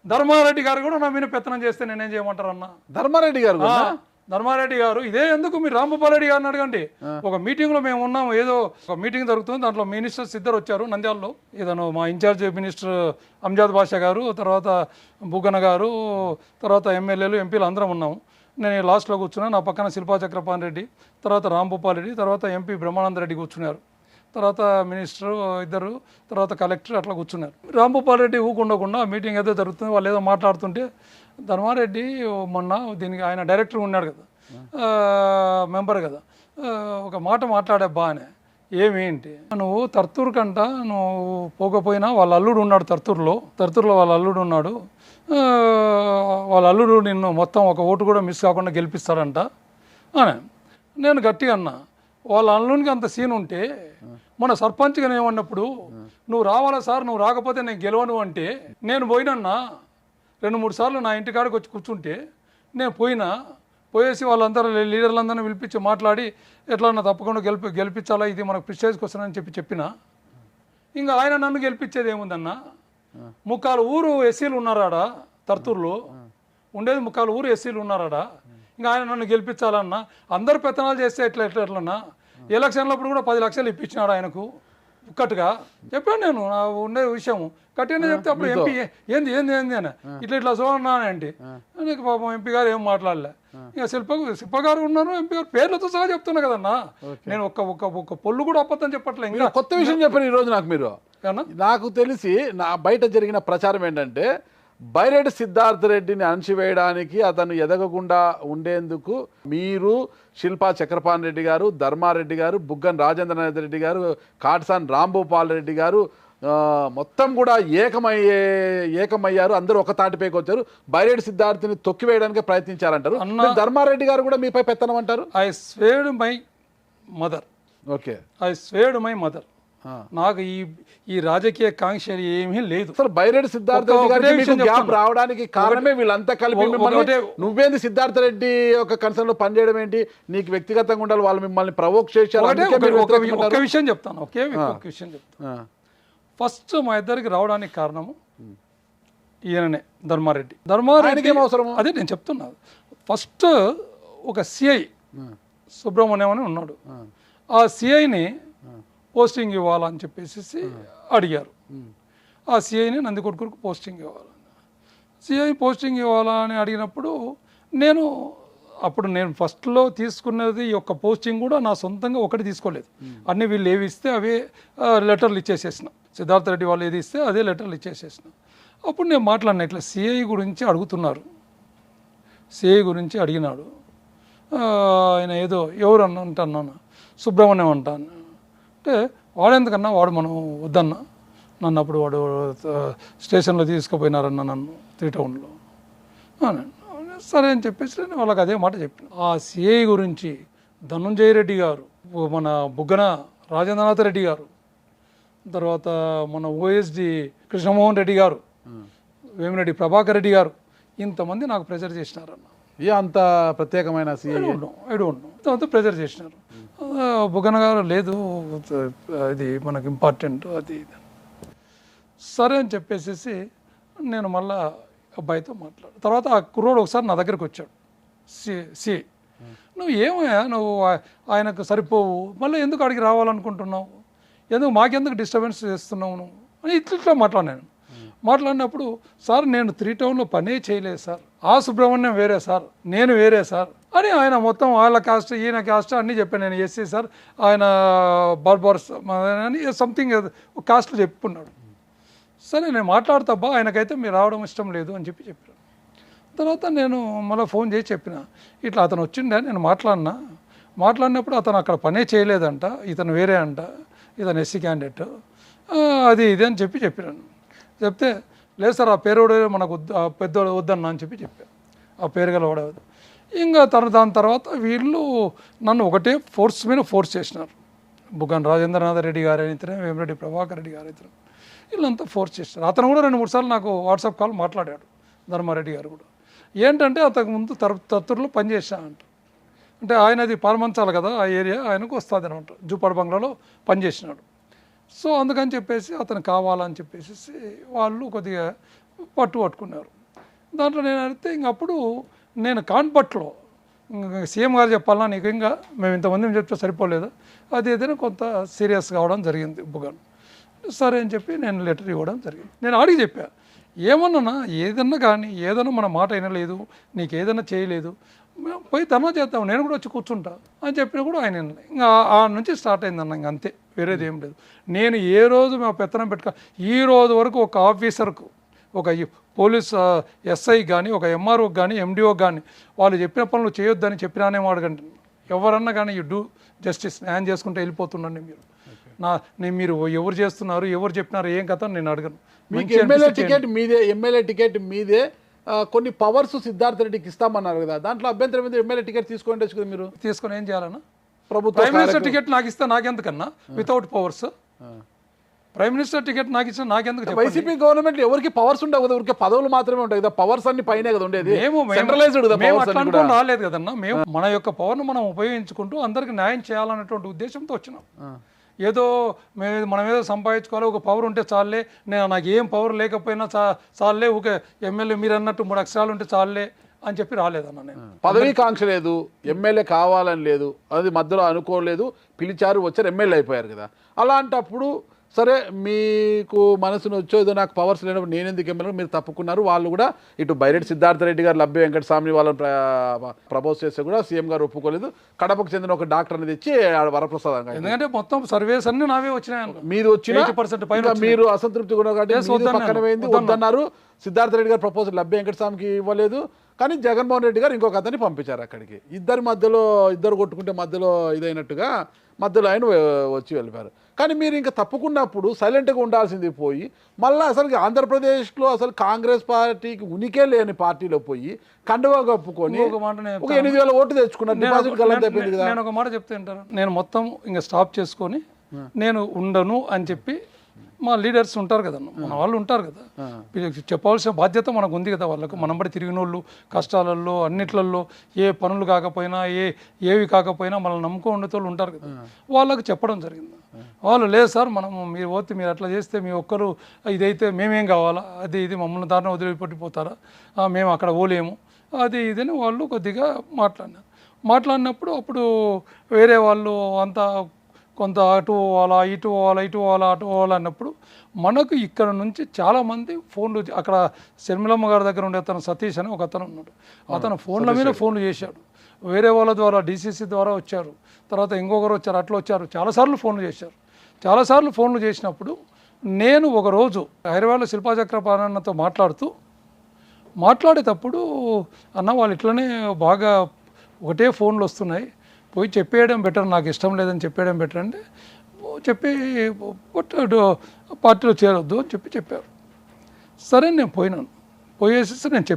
[SPEAKER 3] ధర్మారెడ్డి గారు కూడా నా మీద పెత్తనం చేస్తే నేనేం చేయమంటారు అన్న. ధర్మారెడ్డి గారు ఇదే ఎందుకు మీరు రాంభూపాల్ రెడ్డి గారిని అడగండి. ఒక మీటింగ్లో మేము ఉన్నాము, ఏదో ఒక మీటింగ్ జరుగుతుంది, దాంట్లో మినిస్టర్స్ ఇద్దరు వచ్చారు నంద్యాలలో. ఏదైనా మా ఇన్ఛార్జ్ మినిస్టర్ అంజాద్ బాషా గారు, తర్వాత బుగ్గన గారు, తర్వాత ఎమ్మెల్యేలు ఎంపీలు అందరం ఉన్నాము. నేను లాస్ట్లో కూర్చున్నా. నా పక్కన శిల్పా చక్రపాణి రెడ్డి, తర్వాత రాంభూపాల్ రెడ్డి, తర్వాత ఎంపీ బ్రహ్మానంద రెడ్డి కూర్చున్నారు, తర్వాత మినిస్టర్ ఇద్దరు, తర్వాత కలెక్టర్ అట్లా కూర్చున్నారు. రాంభూపాల్ రెడ్డి ఊకుండకుండా మీటింగ్ ఏదో జరుగుతుంది, వాళ్ళు ఏదో మాట్లాడుతుంటే ధర్మారెడ్డి మొన్న దీనికి ఆయన డైరెక్టర్ ఉన్నాడు కదా, మెంబర్ కదా, ఒక మాట మాట్లాడే బాగానే ఏమేంటి నువ్వు తర్తూరు కంట నువ్వు పోకపోయినా వాళ్ళ అల్లుడు ఉన్నాడు తర్తూరులో వాళ్ళ అల్లుడు ఉన్నాడు, వాళ్ళ అల్లుడు నిన్ను మొత్తం ఒక ఓటు కూడా మిస్ కాకుండా గెలిపిస్తాడంట అని నేను గట్టిగా అన్నా. వాళ్ళ అల్లునికి అంత సీన్ ఉంటే మన సర్పంచ్గా ఏమన్నప్పుడు నువ్వు రావాలా సార్, నువ్వు రాకపోతే నేను గెలవను అంటే నేను పోయినన్నా 2-3 సార్లు నా ఇంటికాడికి వచ్చి కూర్చుంటే నేను పోయేసి వాళ్ళందరూ లీడర్లందరినీ పిలిపించి మాట్లాడి ఎట్లా తప్పకుండా గెలిపించాలా, ఇది మనకు ప్రిస్టేజ్కి వస్తుందని చెప్పినా ఇంకా ఆయన నన్ను గెలిపించేది ఏముందన్న. 3/4 ఊరు ఎస్సీలు ఉన్నారాడా, తర్తూరులో ఉండేది 3/4 ఊరు ఎస్సీలు ఉన్నారాడా. ఇంకా ఆయన నన్ను గెలిపించాలన్నా అందరు పెత్తనాలు చేస్తే ఎట్లన్నా. ఎలక్షన్లప్పుడు కూడా 10 లక్షలు ఇప్పించినాడు ఆయనకు ఒక్కటిగా చెప్పాను నేను ఉండే విషయం కట్టిన చెప్తే అప్పుడు ఎంపీ ఏంది అని ఇట్లా చూడన్నానంటే నీకు పాపం ఎంపీ గారు ఏం మాట్లాడలే. ఇంకా శిల్ప గారు ఉన్నారు, ఎంపీ గారు పేర్లతో సహా చెప్తున్నా కదన్నా. నేను ఒక్క పొల్లు కూడా అబద్ధం చెప్పట్లే. ఇంకా
[SPEAKER 2] కొత్త విషయం చెప్పారు ఈరోజు నాకు తెలిసి నా బయట జరిగిన ప్రచారం ఏంటంటే బైరెడ్డి సిద్ధార్థ రెడ్డిని అణచివేయడానికి, అతను ఎదగకుండా ఉండేందుకు మీరు శిల్పా చక్రపాణి రెడ్డి గారు, ధర్మారెడ్డి గారు, బుగ్గన రాజేంద్రనాథ్ రెడ్డి గారు, కాటసాని రాంభూపాల్ రెడ్డి గారు మొత్తం కూడా ఏకమయ్యారు. అందరూ ఒక తాటిపైకి వచ్చారు. బైరెడ్డి సిద్ధార్థని తొక్కివేయడానికి ప్రయత్నించారంటారు. ధర్మారెడ్డి గారు కూడా మీపై పెత్తనం అంటారు.
[SPEAKER 3] I sweared my mother.
[SPEAKER 2] Okay,
[SPEAKER 3] I sweared my mother. నాకు ఈ రాజకీయ కాంక్ష ఏమీ లేదు.
[SPEAKER 2] బైరెడ్డి సిద్ధార్థ రెడ్డి గ్యాప్ రావడానికి కారణమే వీళ్ళంతా కలిపి నువ్వేంది సిద్ధార్థ రెడ్డి ఒక కన్సర్న్ లో పనిచేయడం ఏంటి, నీకు వ్యక్తిగతంగా ఉండాలి, వాళ్ళు మిమ్మల్ని ప్రవోక్ చేశారు.
[SPEAKER 3] ఒక విషయం చెప్తాను, ఒక విషయం చెప్తాను. ఫస్ట్ మా ఇద్దరికి రావడానికి కారణము ఈయననే, ధర్మారెడ్డి. అదే నేను చెప్తున్నా. ఫస్ట్ ఒక సిఐ సుబ్రహ్మణ్యం అని ఉన్నాడు, ఆ సిఐని పోస్టింగ్ ఇవ్వాలని చెప్పేసి అడిగారు. ఆ సిఐని నందికొట్కూరుకు పోస్టింగ్ ఇవ్వాలని, సిఐ పోస్టింగ్ ఇవ్వాలని అడిగినప్పుడు నేను ఫస్ట్లో తీసుకున్నది యొక్క పోస్టింగ్ కూడా నా సొంతంగా ఒకటి తీసుకోలేదు. అన్నీ వీళ్ళు ఏవి ఇస్తే అవే లెటర్లు ఇచ్చేసేసిన, సిద్ధార్థ రెడ్డి వాళ్ళు ఏది ఇస్తే అదే లెటర్లు ఇచ్చేసేసిన. అప్పుడు నేను మాట్లాడిన ఇట్లా సిఐ గురించి అడుగుతున్నారు, సిఐ గురించి అడిగినాడు. ఆయన ఏదో ఎవరు అంటున్నాను, సుబ్రహ్మణ్యం అంటాను అంటే వాడెందుకన్నా వాడు మనం వద్దన్నా, నన్ను అప్పుడు వాడు స్టేషన్లో తీసుకుపోయినారన్న నన్ను 3 టౌన్లో. సరే అని చెప్పేసి నేను వాళ్ళకి అదే మాట చెప్పాను. ఆ సిఐ గురించి ధనుంజయ రెడ్డి గారు, మన బుగ్గన రాజేంద్రనాథ్ రెడ్డి గారు, తర్వాత మన ఓఎస్డి కృష్ణమోహన్ రెడ్డి గారు, వేమిరెడ్డి ప్రభాకర్ రెడ్డి గారు, ఇంతమంది నాకు ప్రెజర్ చేసినారన్న.
[SPEAKER 2] అంత ప్రత్యేకమైన సిఐ
[SPEAKER 3] ఐ డోంట్ నో, ఇంతమంది ప్రెజర్ చేసినారు. బుగ్గన గారు లేదు ఇది మనకు ఇంపార్టెంట్ అది ఇది. సరే అని చెప్పేసి నేను మళ్ళా అబ్బాయితో మాట్లాడు. తర్వాత ఆ కుర్రోడు ఒకసారి నా దగ్గరికి వచ్చాడు, సిఐ. నువ్వు ఏమయ్యా, నువ్వు ఆయనకు సరిపోవు, మళ్ళీ ఎందుకు అడిగి రావాలనుకుంటున్నావు, మాకెందుకు డిస్టర్బెన్స్ చేస్తున్నావు నువ్వు అని ఇట్లా మాట్లాడినాను. మాట్లాడినప్పుడు సార్ నేను 3 టౌన్లో పనే చేయలేదు సార్, ఆ సుబ్రహ్మణ్యం వేరే సార్, నేను వేరే సార్ అని ఆయన మొత్తం వాళ్ళ కాస్ట్ ఈయన కాస్ట్ అన్నీ చెప్పాను. నేను ఎస్సీ సార్, ఆయన బార్బర్స్ అని సంథింగ్ కాస్ట్లు చెప్పుకున్నాడు. సరే నేను మాట్లాడతాబ్బా, ఆయనకైతే మీరు రావడం ఇష్టం లేదు అని చెప్పాను. తర్వాత నేను మళ్ళీ ఫోన్ చేసి చెప్పిన, ఇట్లా అతను వచ్చిండే, నేను మాట్లాడినప్పుడు అతను అక్కడ పనే చేయలేదంట, ఇతను వేరే అంట, ఇతను ఎస్సీ క్యాండిడేట్, అది ఇది అని చెప్పినాను. చెప్తే లేదు సార్ ఆ పేరు కూడా మనకు పెద్దోడు వద్దన్నా అని చెప్పాను. ఆ పేరు గలవాడవద్దు. ఇంకా దాని తర్వాత వీళ్ళు నన్ను ఒకటే ఫోర్స్ చేసినారు. బుగ్గన రాజేంద్రనాథ్ రెడ్డి గారు అయితేనే, వేమిరెడ్డి ప్రభాకర్ రెడ్డి గారు అయితేనే, వీళ్ళంతా ఫోర్స్ చేసినారు. అతను కూడా 2-3 సార్లు నాకు వాట్సాప్ కాల్ మాట్లాడాడు, ధర్మారెడ్డి గారు కూడా. ఏంటంటే అతనికి ముందు తత్తురులో పనిచేసానంట. అంటే ఆయనది పాల్మంచాలి కదా ఆ ఏరియా, ఆయనకు వస్తుంది అనమాట. జూపాడు బంగ్లాలో పనిచేసినాడు. సో అందుకని చెప్పేసి అతను కావాలని చెప్పేసి వాళ్ళు కొద్దిగా పట్టుకున్నారు. దాంట్లో నేను అడిగితే ఇంకప్పుడు నేను కాన్పట్లో సీఎం గారు చెప్పాలన్నా నీకు ఇంకా మేము ఇంతమంది చెప్తే సరిపోలేదు, అది ఏదైనా కొంత సీరియస్ కావడం జరిగింది బుగాన్. సరే అని చెప్పి నేను లెటర్ ఇవ్వడం జరిగింది. నేను ఆడికి చెప్పా, ఏమన్నా ఏదన్నా కానీ ఏదన్నా మన మాట వినలేదు, నీకు ఏదన్నా చేయలేదు, పోయి ధర్నా చేద్దాం, నేను కూడా వచ్చి కూర్చుంటా అని చెప్పినా కూడా ఆయన ఇంకా ఆ నుంచి స్టార్ట్ అయిందన్న. ఇంక అంతే, వేరేది ఏం లేదు. నేను ఏ రోజు మేము పెత్తనం ఈ రోజు వరకు ఒక ఆఫీసర్కు, ఒక పోలీస్ ఎస్ఐ కానీ, ఒక ఎంఆర్ఓకి కానీ, ఎండిఓ కానీ వాళ్ళు చెప్పిన పనులు చేయొద్దని చెప్పినానే అడగండి. ఎవరన్నా కానీ యూ డూ జస్టిస్, న్యాయం చేసుకుంటే వెళ్ళిపోతుండండి మీరు. మీరు ఎవరు చేస్తున్నారు, ఎవరు చెప్పినారు, ఏం కథ నేను అడగను.
[SPEAKER 2] మీకు ఎమ్మెల్యే టికెట్ మీదే కొన్ని పవర్స్ సిద్ధార్థ రెడ్డికి ఇస్తామన్నారు కదా, దాంట్లో అభ్యంతరం మీద ఎమ్మెల్యే టికెట్ తీసుకోండి కదా మీరు.
[SPEAKER 3] తీసుకొని ఏం చేయాలన్నా?
[SPEAKER 2] ప్రభుత్వ
[SPEAKER 3] ప్రైమ్ మినిస్టర్ టికెట్ నాకు ఇస్తే నాకెందుకన్నా without powers? Prime minister ticket నాకు ఇచ్చిన నాకెందుకు?
[SPEAKER 2] వైసీపీ గవర్నమెంట్ ఎవరికి పవర్స్ ఉండవు కదా, ఊరికే పదవులు మాత్రమే ఉంటాయి కదా, పవర్స్ అన్ని పైనే కదా ఉండేది.
[SPEAKER 3] మేము అట్లా అనుకుని రాలేదు కదన్నా. మేము మన యొక్క పవర్ను మనం ఉపయోగించుకుంటూ అందరికి న్యాయం చేయాలన్నటువంటి ఉద్దేశంతో వచ్చినాం. ఏదో మనం ఏదో సంపాదించుకోవాలి, ఒక పవర్ ఉంటే చాలే, నాకు ఏం పవర్ లేకపోయినా చాలే, ఒక ఎమ్మెల్యే మీరు అన్నట్టు 3 అక్షరాలు ఉంటే చాలే అని చెప్పి రాలేదన్న. నేను
[SPEAKER 2] పదవీ కాంక్ష లేదు, ఎమ్మెల్యే కావాలని లేదు, అది మధ్యలో అనుకోలేదు, పిలిచారు, వచ్చారు, ఎమ్మెల్యే అయిపోయారు కదా. అలాంటప్పుడు సరే మీకు మనసును వచ్చేదో నాకు పవర్స్ లేనప్పుడు నేను ఎందుకు ఎమ్మెల్యే, మీరు తప్పుకున్నారు. వాళ్ళు కూడా ఇటు బైరెడ్డి సిద్ధార్థ రెడ్డి గారు, లబ్బి వెంకటస్వామి వాళ్ళని ప్రపోజ్ చేస్తే కూడా సీఎం గారు ఒప్పుకోలేదు. కడపకు చెందిన ఒక డాక్టర్ అనేది తెచ్చి వరప్రసాద్,
[SPEAKER 3] ఎందుకంటే మొత్తం సర్వేస్ అన్ని నావే వచ్చినాయి.
[SPEAKER 2] మీరు వచ్చిన మీరు అసంతృప్తి కూడా పక్కన పోయింది, వద్దన్నారు. సిద్ధార్థ రెడ్డి గారు ప్రపోజల్ లబ్బి వెంకటస్వామికి ఇవ్వలేదు, కానీ జగన్మోహన్ రెడ్డి గారు ఇంకొక అతన్ని పంపించారు అక్కడికి. ఇద్దరు కొట్టుకుంటే మధ్యలో ఇదైనట్టుగా మధ్యలో ఆయన వచ్చి వెళ్ళిపోయారు. కానీ మీరు ఇంకా తప్పుకున్నప్పుడు సైలెంట్గా ఉండాల్సింది పోయి మళ్ళీ అసలు ఆంధ్రప్రదేశ్లో అసలు కాంగ్రెస్ పార్టీకి ఉనికే లేని పార్టీలో పోయి కండువా కప్పుకొని ఒక 8,000 ఓట్లు తెచ్చుకున్నారు. డిపాజిట్ గల్లంత అయిపోయింది కదా.
[SPEAKER 3] నేను ఒక మాట చెప్తే అంటారు, నేను మొత్తం ఇంకా స్టాప్ చేసుకొని నేను ఉండను అని చెప్పి మా లీడర్స్ ఉంటారు కదన్న, మన వాళ్ళు ఉంటారు కదా, చెప్పవలసిన బాధ్యత మనకు ఉంది కదా. వాళ్ళకు మనం బట్టి తిరిగిన వాళ్ళు కష్టాలలో అన్నిట్లలో ఏ పనులు కాకపోయినా ఏవి కాకపోయినా మనల్ని నమ్ముకొని ఉండేటోళ్ళు ఉంటారు కదా, వాళ్ళకు చెప్పడం జరిగింది. వాళ్ళు లేదు సార్ మీరు పోతే మీరు అట్లా చేస్తే మీ ఒక్కరు ఇదైతే మేమేం కావాలా, అది ఇది మమ్మల్ని దారిని వదిలిపెట్టిపోతారా, మేము అక్కడ పోలేము, అది ఇదని వాళ్ళు కొద్దిగా మాట్లాడినప్పుడు అప్పుడు వేరే వాళ్ళు అంతా కొంత అటు పోవాలా ఇటు పోవాలా అన్నప్పుడు మనకు ఇక్కడ నుంచి చాలామంది ఫోన్లు, అక్కడ శర్మిలమ్మ గారి దగ్గర ఉండే అతను సతీష్ అని ఒక అతను ఉన్నాడు, అతను ఫోన్ల మీద ఫోన్లు చేశాడు. వేరే వాళ్ళ ద్వారా డీసీసీ ద్వారా వచ్చారు, తర్వాత ఇంకొకరు వచ్చారు, అట్లా వచ్చారు, చాలాసార్లు ఫోన్లు చేసినప్పుడు నేను ఒకరోజు హైదరాబాద్లో శిల్పాచక్రపాణతో మాట్లాడేటప్పుడు అన్న వాళ్ళు ఇట్లనే బాగా ఒకటే ఫోన్లు వస్తున్నాయి, పోయి చెప్పేయడం బెటర్, నాకు ఇష్టం లేదని చెప్పేయడం బెటర్ అంటే చెప్పి పార్టీలో చేరొద్దు అని చెప్పారు. సరే నేను పోయేసి నేను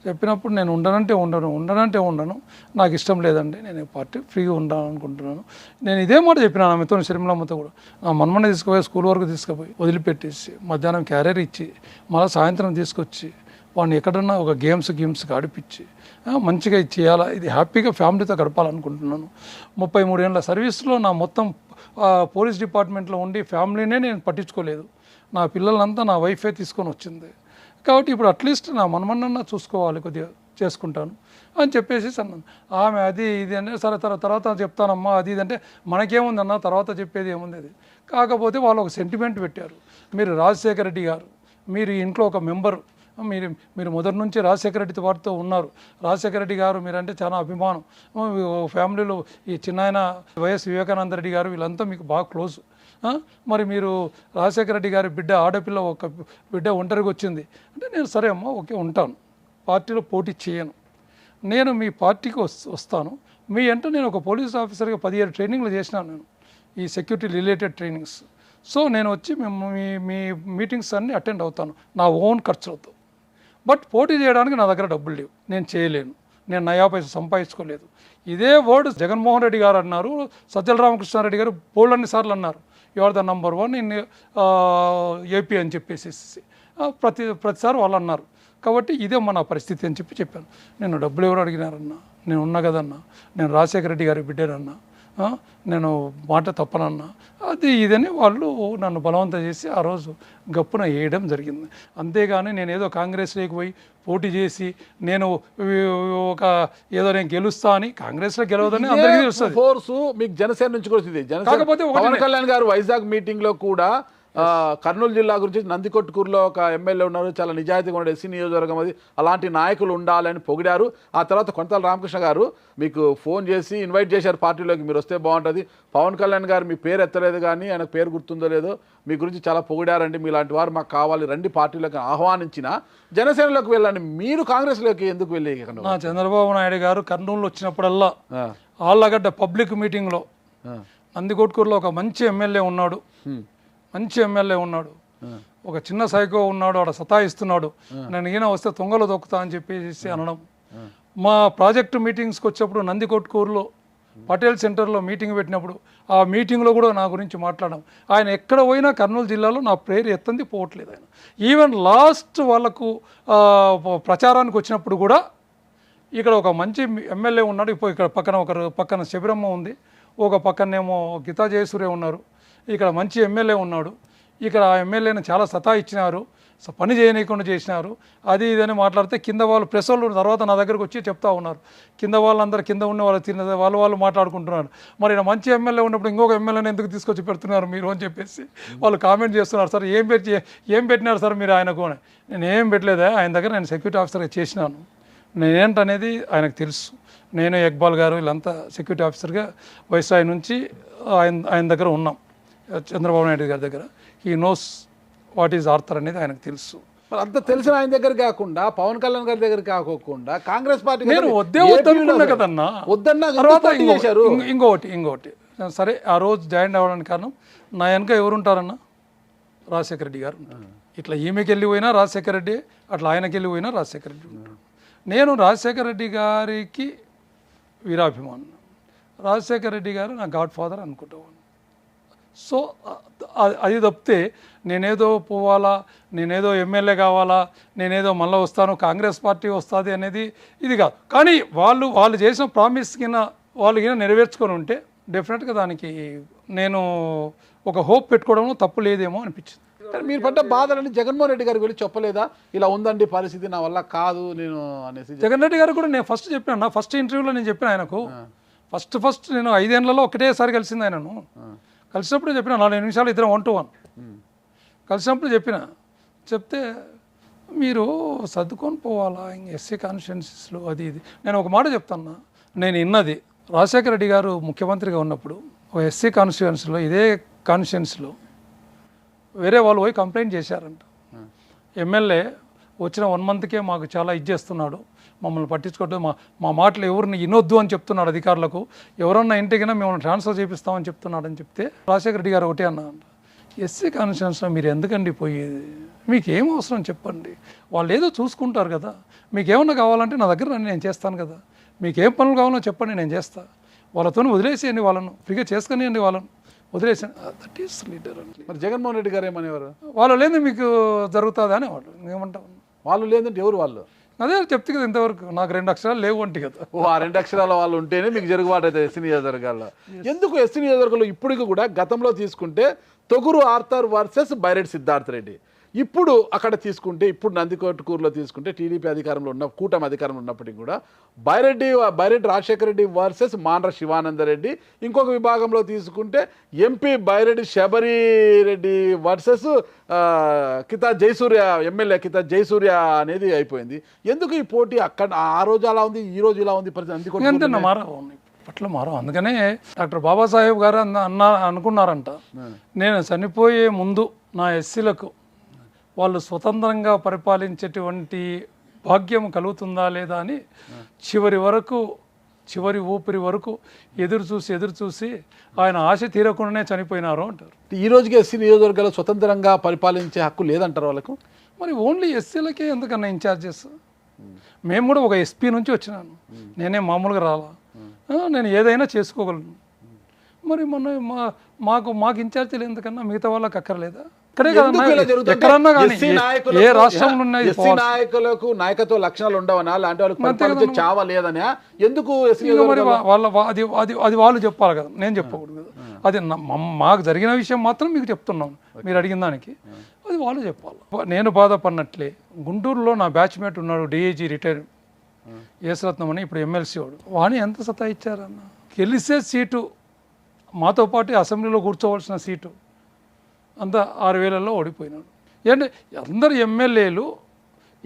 [SPEAKER 3] చెప్పినప్పుడు నేను ఉండను, నాకు ఇష్టం లేదండి, నేను పార్టీ ఫ్రీగా ఉండాలనుకుంటున్నాను. నేను ఇదే మాట చెప్పినాను ఆమెతో, శర్మిలమ్మతో కూడా. నా మన్మని తీసుకుపోయి స్కూల్ వరకు తీసుకుపోయి వదిలిపెట్టేసి మధ్యాహ్నం క్యారియర్ ఇచ్చి మళ్ళీ సాయంత్రం తీసుకొచ్చి వాడిని ఎక్కడన్నా ఒక గేమ్స్కి ఆడిపించి మంచిగా చేయాలా, ఇది హ్యాపీగా ఫ్యామిలీతో గడపాలనుకుంటున్నాను. 33 ఏళ్ళ సర్వీస్లో నా మొత్తం పోలీస్ డిపార్ట్మెంట్లో ఉండి ఫ్యామిలీనే నేను పట్టించుకోలేదు, నా పిల్లలంతా నా వైఫే తీసుకొని వచ్చింది. కాబట్టి ఇప్పుడు అట్లీస్ట్ నా మనమన్నా చూసుకోవాలి, కొద్దిగా చేసుకుంటాను అని చెప్పేసి అన్నాను. ఆమె అది ఇది అంటే సరే తర్వాత చెప్తానమ్మా అది ఇది అంటే మనకేముంది అన్న, తర్వాత చెప్పేది ఏముంది అది. కాకపోతే వాళ్ళు ఒక సెంటిమెంట్ పెట్టారు, మీరు రాజశేఖర రెడ్డి గారు, మీరు ఇంట్లో ఒక మెంబరు, మీరు మీరు మొదటి నుంచి రాజశేఖర రెడ్డి వారితో ఉన్నారు. రాజశేఖర రెడ్డి గారు మీరంటే చాలా అభిమానం. ఫ్యామిలీలో ఈ చిన్నాయన వైఎస్ వివేకానంద రెడ్డి గారు వీళ్ళంతా మీకు బాగా క్లోజ్. మరి మీరు రాజశేఖర రెడ్డి గారి బిడ్డ ఆడపిల్ల ఒక బిడ్డ ఒంటరిగా వచ్చింది అంటే నేను సరే అమ్మా ఓకే ఉంటాను, పార్టీలో పోటీ చేయను, నేను మీ పార్టీకి వస్తాను. మీ అంటే నేను ఒక పోలీస్ ఆఫీసర్గా 17 ట్రైనింగ్లు చేసినాను నేను, ఈ సెక్యూరిటీ రిలేటెడ్ ట్రైనింగ్స్. సో నేను వచ్చి మీ మీటింగ్స్ అన్నీ అటెండ్ అవుతాను నా ఓన్ ఖర్చులతో. బట్ పోటీ చేయడానికి నా దగ్గర డబ్బులు లేవు, నేను చేయలేను, నేను నయా పైసా సంపాదించుకోలేదు. ఇదే వర్డ్ జగన్మోహన్ రెడ్డి గారు అన్నారు, సజ్జల రామకృష్ణారెడ్డి గారు బోల్డ్ సార్లు అన్నారు, you are the number 1 in AP అని చెప్పేసి ప్రతిసారి వాళ్ళు అన్నారు. కాబట్టి ఇదే మన పరిస్థితి అని చెప్పాను. నేను డబ్బులు ఎవరు అడిగినారన్నా, నేను ఉన్నా కదన్నా, నేను రాజశేఖర రెడ్డి గారి బిడ్డనన్నా, నేను మాట తప్పనన్నా, అది ఇదని వాళ్ళు నన్ను బలవంతం చేసి ఆ రోజు గప్పున వేయడం జరిగింది. అంతేగాని నేను ఏదో కాంగ్రెస్లోకి పోయి పోటీ చేసి నేను ఒక ఏదో నేను గెలుస్తా అని, కాంగ్రెస్లో గెలవదని అందరికీ తెలుస్తుంది.
[SPEAKER 2] ఫోర్సు మీకు జనసేన నుంచి కూడా వచ్చింది. కాకపోతే పవన్ కళ్యాణ్ గారు వైజాగ్ మీటింగ్ లో కూడా కర్నూలు జిల్లా గురించి నందికొట్కూరులో ఒక ఎమ్మెల్యే ఉన్నారు, చాలా నిజాయితీగా ఉండే ఎస్సీ నియోజకవర్గం అది, అలాంటి నాయకులు ఉండాలని పొగిడారు. ఆ తర్వాత కొంతల రామకృష్ణ గారు మీకు ఫోన్ చేసి ఇన్వైట్ చేశారు పార్టీలోకి, మీరు వస్తే బాగుంటుంది. పవన్ కళ్యాణ్ గారు మీ పేరు ఎత్తలేదు కానీ ఆయనకు పేరు గుర్తుందో లేదో, మీ గురించి చాలా పొగిడారండి, మీలాంటి వారు మాకు కావాలి, రండి పార్టీలోకి ఆహ్వానించిన జనసేనలోకి వెళ్ళండి, మీరు కాంగ్రెస్లోకి ఎందుకు వెళ్ళి?
[SPEAKER 3] చంద్రబాబు నాయుడు గారు కర్నూలు వచ్చినప్పుడల్లా ఆళ్ళగడ్డ పబ్లిక్ మీటింగ్లో నందికొట్కూరులో ఒక మంచి ఎమ్మెల్యే ఉన్నాడు, ఒక చిన్న సైకో ఉన్నాడు, ఆడ సతాయిస్తున్నాడు, నేను ఈయన వస్తే తొంగలో దొక్కుతా అని చెప్పేసి అనడం. మా ప్రాజెక్టు మీటింగ్స్కి వచ్చినప్పుడు నందికొట్కూరులో పటేల్ సెంటర్లో మీటింగ్ పెట్టినప్పుడు ఆ మీటింగ్లో కూడా నా గురించి మాట్లాడడం. ఆయన ఎక్కడ పోయినా కర్నూలు జిల్లాలో నా పేరు ఎత్తంది పోవట్లేదు ఆయన. ఈవెన్ లాస్ట్ వాళ్ళకు ప్రచారానికి వచ్చినప్పుడు కూడా ఇక్కడ ఒక మంచి ఎమ్మెల్యే ఉన్నాడు, ఇప్పుడు ఇక్కడ పక్కన శబరమ్మ ఉంది, ఒక పక్కనేమో గీతా జయసూర్య ఉన్నారు, ఇక్కడ మంచి ఎమ్మెల్యే ఉన్నాడు, ఇక్కడ ఆ ఎమ్మెల్యేని చాలా సతాయిచ్చినారు, పని చేయనీయకుండా చేసినారు, అది ఇదని మాట్లాడితే కింద వాళ్ళు ప్రెస్ వాళ్ళు తర్వాత నా దగ్గరకు వచ్చి చెప్తా ఉన్నారు, కింద వాళ్ళందరూ కింద ఉన్న వాళ్ళు మాట్లాడుకుంటున్నారు, మరి మంచి ఎమ్మెల్యే ఉన్నప్పుడు ఇంకొక ఎమ్మెల్యేని ఎందుకు తీసుకొచ్చి పెడుతున్నారు మీరు అని చెప్పేసి వాళ్ళు కామెంట్ చేస్తున్నారు. సార్ ఏం పెట్టినారు సార్ మీరు ఆయనకు? నేను ఏం పెట్టలేదా, ఆయన దగ్గర నేను సెక్యూరిటీ ఆఫీసర్గా చేసినాను, నేనేంటనేది ఆయనకు తెలుసు. నేను ఇక్బాల్ గారు వీళ్ళంతా సెక్యూరిటీ ఆఫీసర్గా వైస్రాయ్ నుంచి ఆయన దగ్గర ఉన్నాం, చంద్రబాబు నాయుడు గారి దగ్గర. He knows what is Arthur అనేది ఆయనకు తెలుసు.
[SPEAKER 2] అంత తెలిసిన ఆయన దగ్గర కాకుండా పవన్ కళ్యాణ్ గారి దగ్గర కాకోకుండా కాంగ్రెస్ పార్టీ
[SPEAKER 3] నేను వద్దనుకున్నా కదన్నా, తర్వాత ఇంకోటి సరే ఆ రోజు జాయిన్ అవ్వడానికి కారణం నా వెనక ఎవరుంటారన్నా, రాజశేఖర రెడ్డి గారు ఉంటారు. ఇట్లా ఈమెకి వెళ్ళి పోయినా రాజశేఖర రెడ్డి, అట్లా ఆయనకి వెళ్ళి పోయినా రాజశేఖర రెడ్డి ఉంటారు. నేను రాజశేఖర రెడ్డి గారికి వీరాభిమానం, రాజశేఖర రెడ్డి గారు నా గాడ్ ఫాదర్ అనుకుంటాను. సో అది తప్పితే నేనేదో పోవాలా, నేనేదో ఎమ్మెల్యే కావాలా, నేనేదో మళ్ళీ వస్తాను కాంగ్రెస్ పార్టీ వస్తుంది అనేది ఇది కాదు. కానీ వాళ్ళు చేసిన ప్రామిస్ కింద వాళ్ళు కింద నెరవేర్చుకొని ఉంటే డెఫినెట్గా దానికి నేను ఒక హోప్ పెట్టుకోవడంలో తప్పు లేదేమో అనిపించింది.
[SPEAKER 2] మీరు పడ్డ బాధలని జగన్మోహన్ రెడ్డి గారికి వెళ్ళి చెప్పలేదా, ఇలా ఉందండి పరిస్థితి నా వల్ల కాదు నేను అనేసి?
[SPEAKER 3] జగన్ రెడ్డి గారు కూడా నేను ఫస్ట్ చెప్పాను, నా ఫస్ట్ ఇంటర్వ్యూలో నేను చెప్పిన ఆయనకు, ఫస్ట్ నేను 5 ఏళ్లలో ఒకటేసారి కలిసింది ఆయనను. కలిసినప్పుడు చెప్పిన 4 నిమిషాలు ఇద్దరం 1 to 1 కలిసినప్పుడు చెప్తే మీరు సర్దుకొని పోవాలా ఎస్సీ కాన్స్టిట్యున్సీస్లో అది ఇది. నేను ఒక మాట చెప్తాను, నేను విన్నది రాజశేఖర రెడ్డి గారు ముఖ్యమంత్రిగా ఉన్నప్పుడు ఒక ఎస్సీ కాన్స్టిట్యున్సీలో, ఇదే కాన్స్టిట్యున్సీలో వేరే వాళ్ళు పోయి కంప్లైంట్ చేశారంట, ఎమ్మెల్యే వచ్చిన 1 monthకే మాకు చాలా ఇచ్చేస్తున్నాడు, మమ్మల్ని పట్టించుకోవద్దు, మా మాటలు ఎవరిని వినొద్దు అని చెప్తున్నాడు అధికారులకు, ఎవరన్నా ఇంటికైనా మేము ట్రాన్స్ఫర్ చేపిస్తామని చెప్తున్నాడు అని చెప్తే రాజశేఖర రెడ్డి గారు ఒకటే అన్నా, ఎస్సీ కాన్స్టిట్యున్సీలో మీరు ఎందుకండి పోయేది, మీకు ఏం అవసరం చెప్పండి, వాళ్ళు ఏదో చూసుకుంటారు కదా, మీకు ఏమన్నా కావాలంటే నా దగ్గర నేను చేస్తాను కదా, మీకు ఏం పనులు కావాలో చెప్పండి నేను చేస్తా, వాళ్ళతో వదిలేసేయండి, వాళ్ళను ఫ్రీగా చేసుకునేయండి, వాళ్ళను వదిలేసాను. దట్ ఈస్ లీడర్ అంటే.
[SPEAKER 2] మరి జగన్మోహన్ రెడ్డి గారు ఏమనేవారు?
[SPEAKER 3] వాళ్ళు లేదు మీకు జరుగుతుంది అని వాళ్ళు ఏమంటావు,
[SPEAKER 2] వాళ్ళు లేదంటే ఎవరు వాళ్ళు?
[SPEAKER 3] అదే చెప్తే కదా ఇంతవరకు నాకు 2 అక్షరాలు లేవు అంటే కదా.
[SPEAKER 2] ఆ 2 అక్షరాల వాళ్ళు ఉంటేనే మీకు జరుగుబాటు అయితే ఎస్సీ నియోజకవర్గాల్లో. ఎందుకు ఎస్సీ నియోజకవర్గంలో ఇప్పటికి కూడా గతంలో తీసుకుంటే తొగురు ఆర్థర్ వర్సెస్ బైరెడ్డి సిద్ధార్థ రెడ్డి, ఇప్పుడు అక్కడ తీసుకుంటే, ఇప్పుడు నందికొట్కూరులో తీసుకుంటే టీడీపీ అధికారంలో ఉన్న, కూటమి అధికారంలో ఉన్నప్పటికీ కూడా బైరెడ్డి రాజశేఖర రెడ్డి వర్సెస్ మాండ్ర శివానందరెడ్డి, ఇంకొక విభాగంలో తీసుకుంటే MP Byreddy Shabari Reddy versus Kitha Jayasurya, MLA Kitha Jayasurya అనేది అయిపోయింది. ఎందుకు ఈ పోటీ అక్కడ ఆ రోజు అలా ఉంది, ఈ రోజు ఇలా ఉంది పరిస్థితి?
[SPEAKER 3] అంతే మారవు, ఇప్పట్లో మారవు. అందుకనే డాక్టర్ బాబాసాహెబ్ గారు అనుకున్నారంట, నేను చనిపోయే ముందు నా ఎస్సీలకు వాళ్ళు స్వతంత్రంగా పరిపాలించేటువంటి భాగ్యం కలుగుతుందా లేదా అని చివరి ఊపిరి వరకు ఎదురు చూసి ఆయన ఆశ తీరకుండానే చనిపోయినారు అంటారు.
[SPEAKER 2] ఈ రోజుకి ఎస్సీ నియోజకవర్గాలు స్వతంత్రంగా పరిపాలించే హక్కు లేదంటారు వాళ్ళకు.
[SPEAKER 3] మరి ఓన్లీ ఎస్సీలకే ఎందుకన్నా ఇన్ఛార్జెస్? మేము కూడా ఒక ఎస్పీ నుంచి వచ్చినాను, నేనే మామూలుగా రాలా, నేను ఏదైనా చేసుకోగలను. మరి మాకు ఇన్ఛార్జీలు ఎందుకన్నా మిగతా వాళ్ళకి అక్కర్లేదా? ఇక్కడే కదా, ఎక్కడన్నా కానీ ఏ రాష్ట్రంలో ఉన్నాయి
[SPEAKER 2] నాయకులకు నాయకత్వ లక్షణాలు ఉండవనా, లాంటి వాళ్ళకి చావా లేదనా? ఎందుకు
[SPEAKER 3] మరి అది వాళ్ళు చెప్పాలి కదా, నేను చెప్పకూడదు కదా. అది మాకు జరిగిన విషయం మాత్రం మీకు చెప్తున్నాను, మీరు అడిగిన దానికి అది వాళ్ళు చెప్పాలి. నేను బాధపడినట్లే గుంటూరులో నా బ్యాచ్మేట్ ఉన్నాడు, డిఐజీ రిటైర్ యేసరత్నం అని, ఇప్పుడు ఎమ్మెల్సీ వాడు. వాణి ఎంత సతాయిచ్చారన్న, గెలిసే సీటు మాతో పాటు అసెంబ్లీలో కూర్చోవలసిన సీటు అంతా 6,000లో ఓడిపోయినాడు. ఏంటంటే అందరు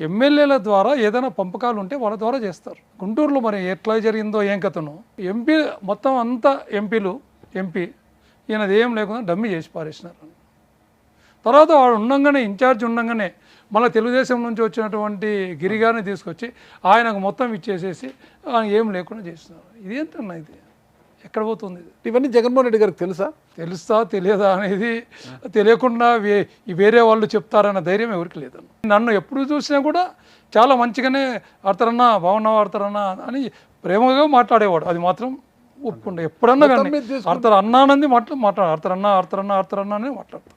[SPEAKER 3] ఎమ్మెల్యేల ద్వారా ఏదైనా పంపకాలు ఉంటే వాళ్ళ ద్వారా చేస్తారు. గుంటూరులో మరి ఎట్లా జరిగిందో ఏం కథనో, ఎంపీ మొత్తం అంతా ఎంపీ ఈయనది ఏం లేకుండా డమ్మీ చేసి పారేసినారు. తర్వాత వాడు ఉండంగానే, ఇన్ఛార్జ్ ఉండంగానే మళ్ళీ తెలుగుదేశం నుంచి వచ్చినటువంటి గిరిగారిని తీసుకొచ్చి ఆయనకు మొత్తం ఇచ్చేసేసి ఆయన ఏం లేకుండా చేస్తున్నారు. ఇదేంటన్నా, ఇది ఎక్కడ పోతుంది?
[SPEAKER 2] ఇవన్నీ జగన్మోహన్ రెడ్డి గారికి తెలుసా
[SPEAKER 3] తెలియదా అనేది తెలియకుండా వేరే వాళ్ళు చెప్తారన్న ధైర్యం ఎవరికి లేదన్న. నన్ను ఎప్పుడు చూసినా కూడా చాలా మంచిగానే ఆడతారన్నా, బాగున్నావా ఆడతారన్నా అని ప్రేమగా మాట్లాడేవాడు. అది మాత్రం ఒప్పుకుంటా. ఎప్పుడన్నా కానీ ఆడతారు అన్నానంది ఆడతారన్నా అని మాట్లాడతారు.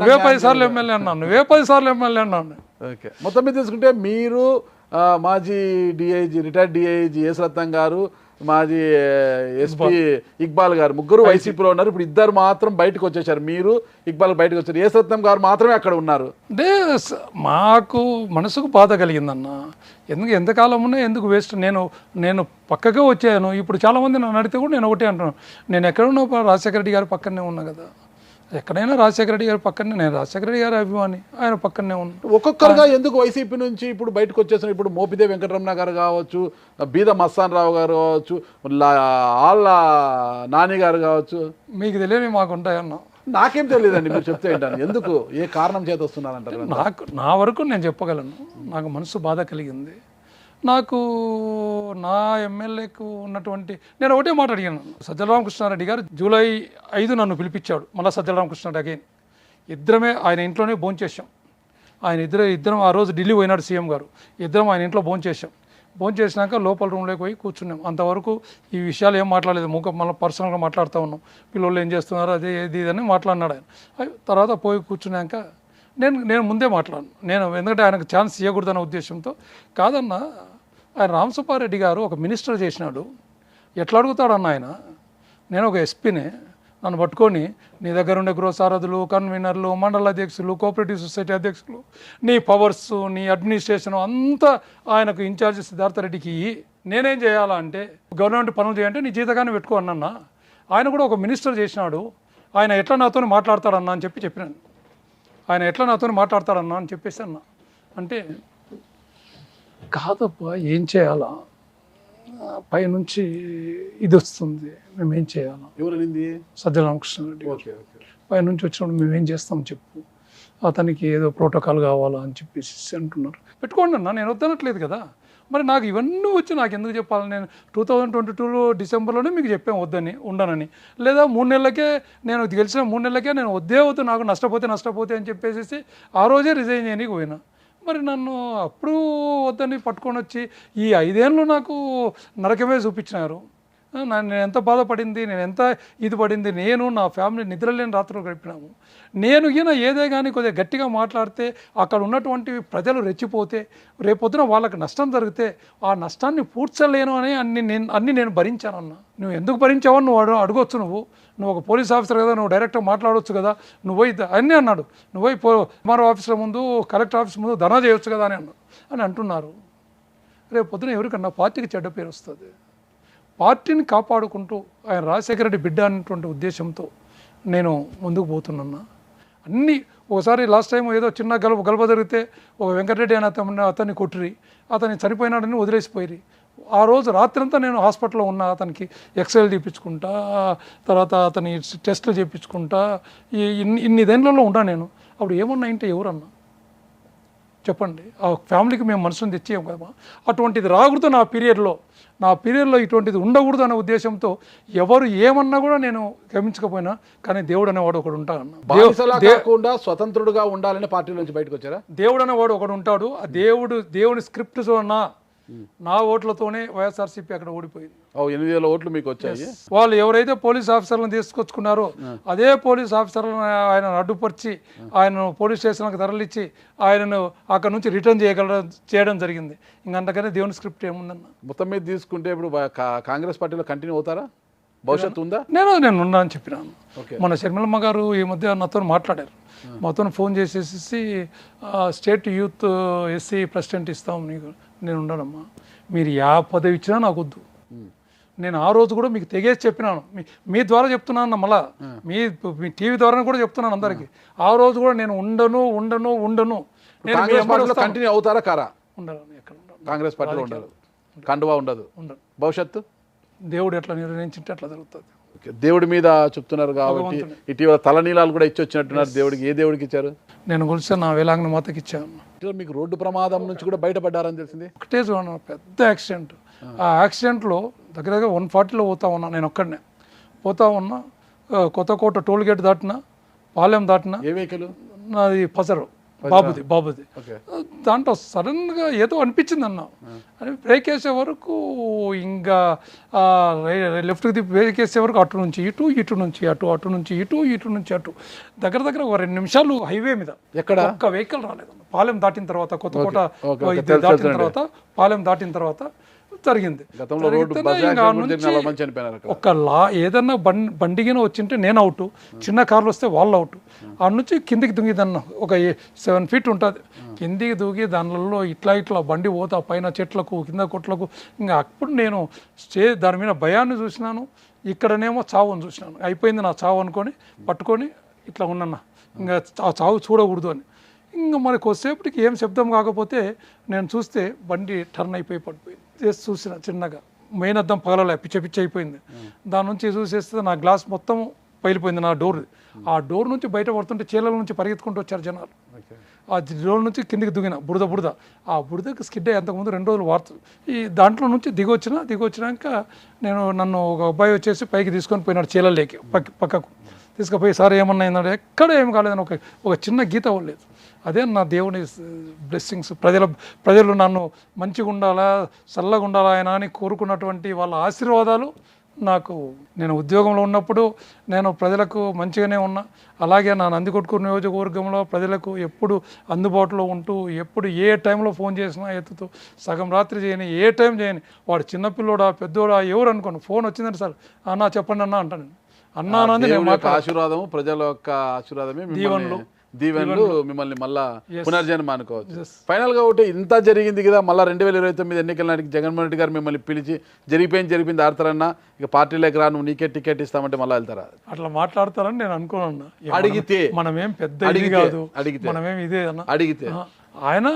[SPEAKER 3] నువ్వే 10 సార్లు ఎమ్మెల్యే అన్నాను.
[SPEAKER 2] ఓకే, మొత్తం మీద తీసుకుంటే మీరు మాజీ డిఐజీ, రిటైర్డ్ డిఐజీ యేసరత్నం గారు, మాజీ ఎస్పీ ఇక్బాల్ గారు, ముగ్గురు వైసీపీలో ఉన్నారు. ఇప్పుడు ఇద్దరు మాత్రం బయటకు వచ్చేసారు. మీరు ఇక్బాల్ బయటకు వచ్చారు, యేసరత్నం గారు మాత్రమే అక్కడ ఉన్నారు.
[SPEAKER 3] అంటే మాకు మనసుకు బాధ కలిగిందన్న. ఎంతకాలం ఉన్నా ఎందుకు వేస్ట్? నేను పక్కకే వచ్చాను. ఇప్పుడు చాలామంది నన్ను అడిగితే కూడా నేను ఒకటే అంటున్నాను, నేను ఎక్కడున్నా రాజశేఖర రెడ్డి గారి పక్కనే ఉన్నా కదా. ఎక్కడైనా రాజశేఖర రెడ్డి గారి పక్కనే, నేను రాజశేఖర రెడ్డి గారి అభిమాని, ఆయన పక్కనే ఉన్నా.
[SPEAKER 2] ఒక్కొక్కరుగా ఎందుకు వైసీపీ నుంచి ఇప్పుడు బయటకు వచ్చేసిన, ఇప్పుడు మోపిదే వెంకటరమణ గారు కావచ్చు, బీద మస్తాన్ రావు గారు కావచ్చు, ఆళ్ళ నాని గారు కావచ్చు,
[SPEAKER 3] మీకు తెలియని మాకు ఉంటాయన్నా.
[SPEAKER 2] నాకేం తెలియదండి, మీరు చెప్తే ఏంటాను. ఎందుకు, ఏ కారణం చేత వస్తున్నారంటారు?
[SPEAKER 3] నా వరకు నేను చెప్పగలను. నాకు మనసు బాధ కలిగింది. నాకు నా ఎమ్మెల్యేకు ఉన్నటువంటి, నేను ఒకటే మాట అడిగాను. సజ్జల రామకృష్ణారెడ్డి గారు జూలై 5 నన్ను పిలిపించాడు. మళ్ళీ సజ్జల రామకృష్ణారెడ్డి అగైన్ ఇద్దరమే ఆయన ఇంట్లోనే భోంచేసాం. ఇద్దరం ఆ రోజు ఢిల్లీ పోయినాడు సీఎం గారు, ఇద్దరం ఆయన ఇంట్లో భోంచేసినాక లోపల రూమ్లోకి పోయి కూర్చున్నాం. అంతవరకు ఈ విషయాలు ఏం మాట్లాడలేదు, మళ్ళీ పర్సనల్గా మాట్లాడుతూ ఉన్నాం. పిల్లలు ఏం చేస్తున్నారు, అదే ఏది అని మాట్లాడినాడు ఆయన. తర్వాత పోయి కూర్చున్నాక నేను ముందే మాట్లాడను, ఎందుకంటే ఆయనకు ఛాన్స్ ఇవ్వకూడదన్న ఉద్దేశంతో. కాదన్నా, ఆయన రామసుబ్బారెడ్డి గారు ఒక మినిస్టర్ చేసినాడు, ఎట్లా అడుగుతాడన్న ఆయన? నేను ఒక ఎస్పీనే, నన్ను పట్టుకొని నీ దగ్గర ఉండే గృహ సారథులు, కన్వీనర్లు, మండల అధ్యక్షులు, కోఆపరేటివ్ సొసైటీ అధ్యక్షులు, నీ పవర్స్, నీ అడ్మినిస్ట్రేషన్ అంతా ఆయనకు ఇన్ఛార్జ్ సిద్ధార్థ రెడ్డికి నేనేం చేయాలా అంటే, గవర్నమెంట్ పనులు చేయాలంటే నీ జీతగానే పెట్టుకో అన్నా. ఆయన కూడా ఒక మినిస్టర్ చేసినాడు, ఆయన ఎట్లా నాతో మాట్లాడతాడన్నా అని చెప్పినాను. ఆయన ఎట్లా నాతో మాట్లాడతాడన్నా అని చెప్పేసి అన్నా. అంటే కాదబ్బా, ఏం చేయాలా, పైనుంచి ఇది వస్తుంది, మేమేం చేయాలా?
[SPEAKER 2] ఎవరైంది?
[SPEAKER 3] సజ్జల రామకృష్ణారెడ్డి పైనుంచి వచ్చినప్పుడు మేమేం చేస్తాం చెప్పు, అతనికి ఏదో ప్రోటోకాల్ కావాలా అని చెప్పేసి అంటున్నారు. పెట్టుకోండి అన్న, నేను వద్దనట్లేదు కదా. మరి నాకు ఇవన్నీ వచ్చి నాకు ఎందుకు చెప్పాలి? నేను 2022 డిసెంబర్లోనే మీకు చెప్పాను ఉండనని. లేదా 3 నెలలకే, నేను గెలిచిన 3 నెలలకే నేను వద్దు, నాకు నష్టపోతే అని చెప్పేసి ఆ రోజే రిజైన్ చేయడానికి పోయినా. మరి నన్ను అప్పుడు వద్దని పట్టుకొని వచ్చి ఈ 5 ఏళ్ళు నాకు నరకమే చూపించినారు. నేను ఎంత బాధపడింది, నేను ఎంత ఇది పడింది, నేను నా ఫ్యామిలీ నిద్రలేని రాత్రులు గడిపినాము. నేను ఈయన ఏదే కానీ కొద్దిగా గట్టిగా మాట్లాడితే అక్కడ ఉన్నటువంటి ప్రజలు రెచ్చిపోతే రేపొద్దున వాళ్ళకి నష్టం జరిగితే ఆ నష్టాన్ని పూడ్చలేను అని అన్ని నేను భరించానన్న. నువ్వు ఎందుకు భరించావని నువ్వు అడగొచ్చు. నువ్వు ఒక పోలీస్ ఆఫీసర్ కదా, నువ్వు డైరెక్ట్గా మాట్లాడవచ్చు కదా, నువ్వు అన్నీ అన్నాడు. నువ్వు ఎంఆర్ఓ ఆఫీసర్ ముందు, కలెక్టర్ ఆఫీస్ ముందు ధర్నా చేయొచ్చు కదా అని అంటున్నారు. రేపు పొద్దున ఎవరికన్నా పార్టీకి చెడ్డ పేరు వస్తుంది. పార్టీని కాపాడుకుంటూ ఆయన రాజశేఖర రెడ్డి బిడ్డ అనేటువంటి ఉద్దేశంతో నేను ముందుకు పోతున్నా. అన్నీ ఒకసారి లాస్ట్ టైం ఏదో చిన్న గలప జరిగితే ఒక వెంకటరెడ్డి అని అతన్ని కొట్టిరి, అతన్ని చనిపోయినాడని వదిలేసిపోయి. ఆ రోజు రాత్రంతా నేను హాస్పిటల్లో ఉన్నా, అతనికి ఎక్స్రేలు చేయించుకుంటా, తర్వాత అతని టెస్టులు చేయించుకుంటా, ఇన్ని దేంట్లలో ఉన్నా నేను. అప్పుడు ఏమన్నా అంటే ఎవరన్నా చెప్పండి, ఆ ఫ్యామిలీకి మేము మనసుని తెచ్చేయం కదా. అటువంటిది రాకూడదు నా పీరియడ్లో ఇటువంటిది ఉండకూడదు అనే ఉద్దేశంతో ఎవరు ఏమన్నా కూడా నేను గమనించకపోయినా కానీ దేవుడు అనేవాడు ఒకడు
[SPEAKER 2] ఉంటాడు. స్వతంత్రుడుగా ఉండాలని పార్టీ నుంచి బయటకు వచ్చారా?
[SPEAKER 3] దేవుడు అనేవాడు ఒకడు ఉంటాడు. ఆ దేవుని స్క్రిప్ట్ నా ఓట్లతోనే వైఎస్ఆర్సీపీ అక్కడ ఓడిపోయింది.
[SPEAKER 2] 8,000 ఓట్లు మీకు వచ్చాయి.
[SPEAKER 3] వాళ్ళు ఎవరైతే పోలీస్ ఆఫీసర్లను తీసుకొచ్చుకున్నారో అదే పోలీస్ ఆఫీసర్లను ఆయన అడ్డుపరిచి ఆయనను పోలీస్ స్టేషన్లకు తరలిచ్చి ఆయనను అక్కడ నుంచి రిటర్న్ చేయడం జరిగింది. ఇంకంతకనే దేవుని స్క్రిప్ట్ ఏముందన్న.
[SPEAKER 2] మొత్తం మీద తీసుకుంటే ఇప్పుడు కాంగ్రెస్ పార్టీలో కంటిన్యూ అవుతారా? భవిష్యత్తు ఉందా?
[SPEAKER 3] నేను ఉన్నా అని చెప్పినాను. మన షర్మిలమ్మ గారు ఈ మధ్య నాతో మాట్లాడారు. మాతో ఫోన్ చేసేసి స్టేట్ యూత్ ఎస్సీ ప్రెసిడెంట్ ఇస్తాం నీకు, నేను ఉండనమ్మా, మీరు పదవి ఇచ్చినా నాకు వద్దు. నేను ఆ రోజు కూడా మీకు తెగేసి చెప్పినాను, మీ ద్వారా చెప్తున్నాను, మళ్ళా మీ టీవీ ద్వారా కూడా చెప్తున్నాను అందరికీ. ఆ రోజు కూడా నేను ఉండను.
[SPEAKER 2] కంటిన్యూ అవుతారా కారా?
[SPEAKER 3] ఉండను. ఎక్కడ
[SPEAKER 2] కాంగ్రెస్ పార్టీలో ఉండదు, కండువా ఉండదు. భవిష్యత్తు
[SPEAKER 3] దేవుడు ఎట్లా నిర్ణయించింటే అట్లా జరుగుతుంది.
[SPEAKER 2] దేవుడి మీద చెప్తున్నారు కాబట్టి ఇటీవల తలనీలాలు కూడా ఇచ్చి వచ్చినట్టున్నారు. దేవుడికి ఏ దేవుడికి ఇచ్చారు?
[SPEAKER 3] నేను కొలిస్తే నా వేలాంగన మాతకి ఇచ్చాను.
[SPEAKER 2] మీకు రోడ్డు ప్రమాదం నుంచి కూడా బయటపడ్డారని తెలిసింది.
[SPEAKER 3] ఒకటే చూడండి, పెద్ద యాక్సిడెంట్. ఆ యాక్సిడెంట్లో దగ్గర 140లో పోతా ఉన్నా, నేను ఒక్కడనే పోతా ఉన్నా. కొత్తకోట టోల్ గేట్ దాటినా, పాలెం దాటినా.
[SPEAKER 2] ఏ వెహికల్?
[SPEAKER 3] నాది పసరు, బాబుది. దాంట్లో సడన్గా ఏదో అనిపించింది అన్న. అని బ్రేక్ వేసే వరకు ఇంకా లెఫ్ట్కి బ్రేక్ వేసే వరకు అటు నుంచి ఇటు నుంచి అటు దగ్గర ఒక 2 నిమిషాలు హైవే మీద ఎక్కడ ఒక్క వెహికల్ రాలేదు. పాలెం దాటిన తర్వాత, కొత్తకోట దాటిన తర్వాత, పాలెం దాటిన తర్వాత జరిగింది. ఒక ఏదన్నా బండిగిన వచ్చింటే నేను అవుట్, చిన్న కార్లు వస్తే వాళ్ళు అవుట్. ఆ నుంచి కిందికి దుంగిదన్న ఒక 7 feet ఉంటుంది. కిందికి దూకి దానిలో ఇట్లా బండి పోతా పైన చెట్లకు కింద కొట్లకు. ఇంకా అప్పుడు నేను దాని మీద భయాన్ని చూసినాను, ఇక్కడనేమో చావుని చూసినాను. అయిపోయింది నా చావు అనుకొని పట్టుకొని ఇట్లా ఉన్నన్నా, ఇంకా ఆ చావు చూడకూడదు అని. ఇంకా మరి కొద్దిసేపటికి ఏం శబ్దం కాకపోతే నేను చూస్తే బండి టర్న్ అయిపోయి పడిపోయింది. చేసి చూసిన చిన్నగా మెయిన్ అద్దం పగలలే, పిచ్చ అయిపోయింది. దాని నుంచి చూసేస్తే నా గ్లాస్ మొత్తం పగిలిపోయింది, నా డోర్. ఆ డోర్ నుంచి బయట పడుతుంటే చీలల నుంచి పరిగెత్తుకుంటూ వచ్చారు జనాలు. ఆ డోర్ నుంచి కిందికి దుగిన బురద. ఆ బురదకి స్కిడ్ అయ్యి అంతకుముందు 2 రోజులు వార్తలు. ఈ దాంట్లో నుంచి దిగొచ్చినాక నన్ను ఒక అబ్బాయి వచ్చేసి పైకి తీసుకొని పోయినాడు, చీలలేకి పక్కకు తీసుకుపోయి. సార్ ఏమన్నా అయిందంటే ఎక్కడ ఏం కాలేదని ఒక చిన్న గీత అవ్వలేదు. అదే నా దేవుని బ్లెస్సింగ్స్. ప్రజలు నన్ను మంచిగా ఉండాలా, చల్లగా ఉండాలా ఆయన అని కోరుకున్నటువంటి వాళ్ళ ఆశీర్వాదాలు నాకు. నేను ఉద్యోగంలో ఉన్నప్పుడు నేను ప్రజలకు మంచిగానే ఉన్నా. అలాగే నా నందికొట్కూరు నియోజకవర్గంలో ప్రజలకు ఎప్పుడు అందుబాటులో ఉంటూ, ఎప్పుడు ఏ టైంలో ఫోన్ చేసినా ఎత్తుతూ, సగం రాత్రి చేయని, ఏ టైం చేయని, వాడు చిన్నపిల్లోడా పెద్దోడా ఎవరు అనుకోను, ఫోన్ వచ్చిందంటే సార్ అన్నా చెప్పండి అన్నా అంటాను. అన్నా అన్నది
[SPEAKER 2] ఆశీర్వాదము, ప్రజల యొక్క ఆశీర్వాదమే, దీవెనలు మిమ్మల్ని మళ్ళా పునర్జన్మ అనుకోవచ్చు. ఫైనల్ గా ఒకటి ఇంత జరిగింది కదా, మళ్ళీ 2029 ఎన్నికల నాటికి జగన్మోహన్ రెడ్డి గారు మిమ్మల్ని పిలిచి జరిగిపోయింది ఆడతారన్నా, ఇక పార్టీలోకి రా, నువ్వు నీకే టికెట్ ఇస్తామంటే మళ్ళీ వెళ్తారా?
[SPEAKER 3] అట్లా మాట్లాడతారని నేను అనుకోను.
[SPEAKER 2] అడిగితే
[SPEAKER 3] మనమేం పెద్ద కాదు, మనమేం ఇదే అన్న.
[SPEAKER 2] అడిగితే ఆయన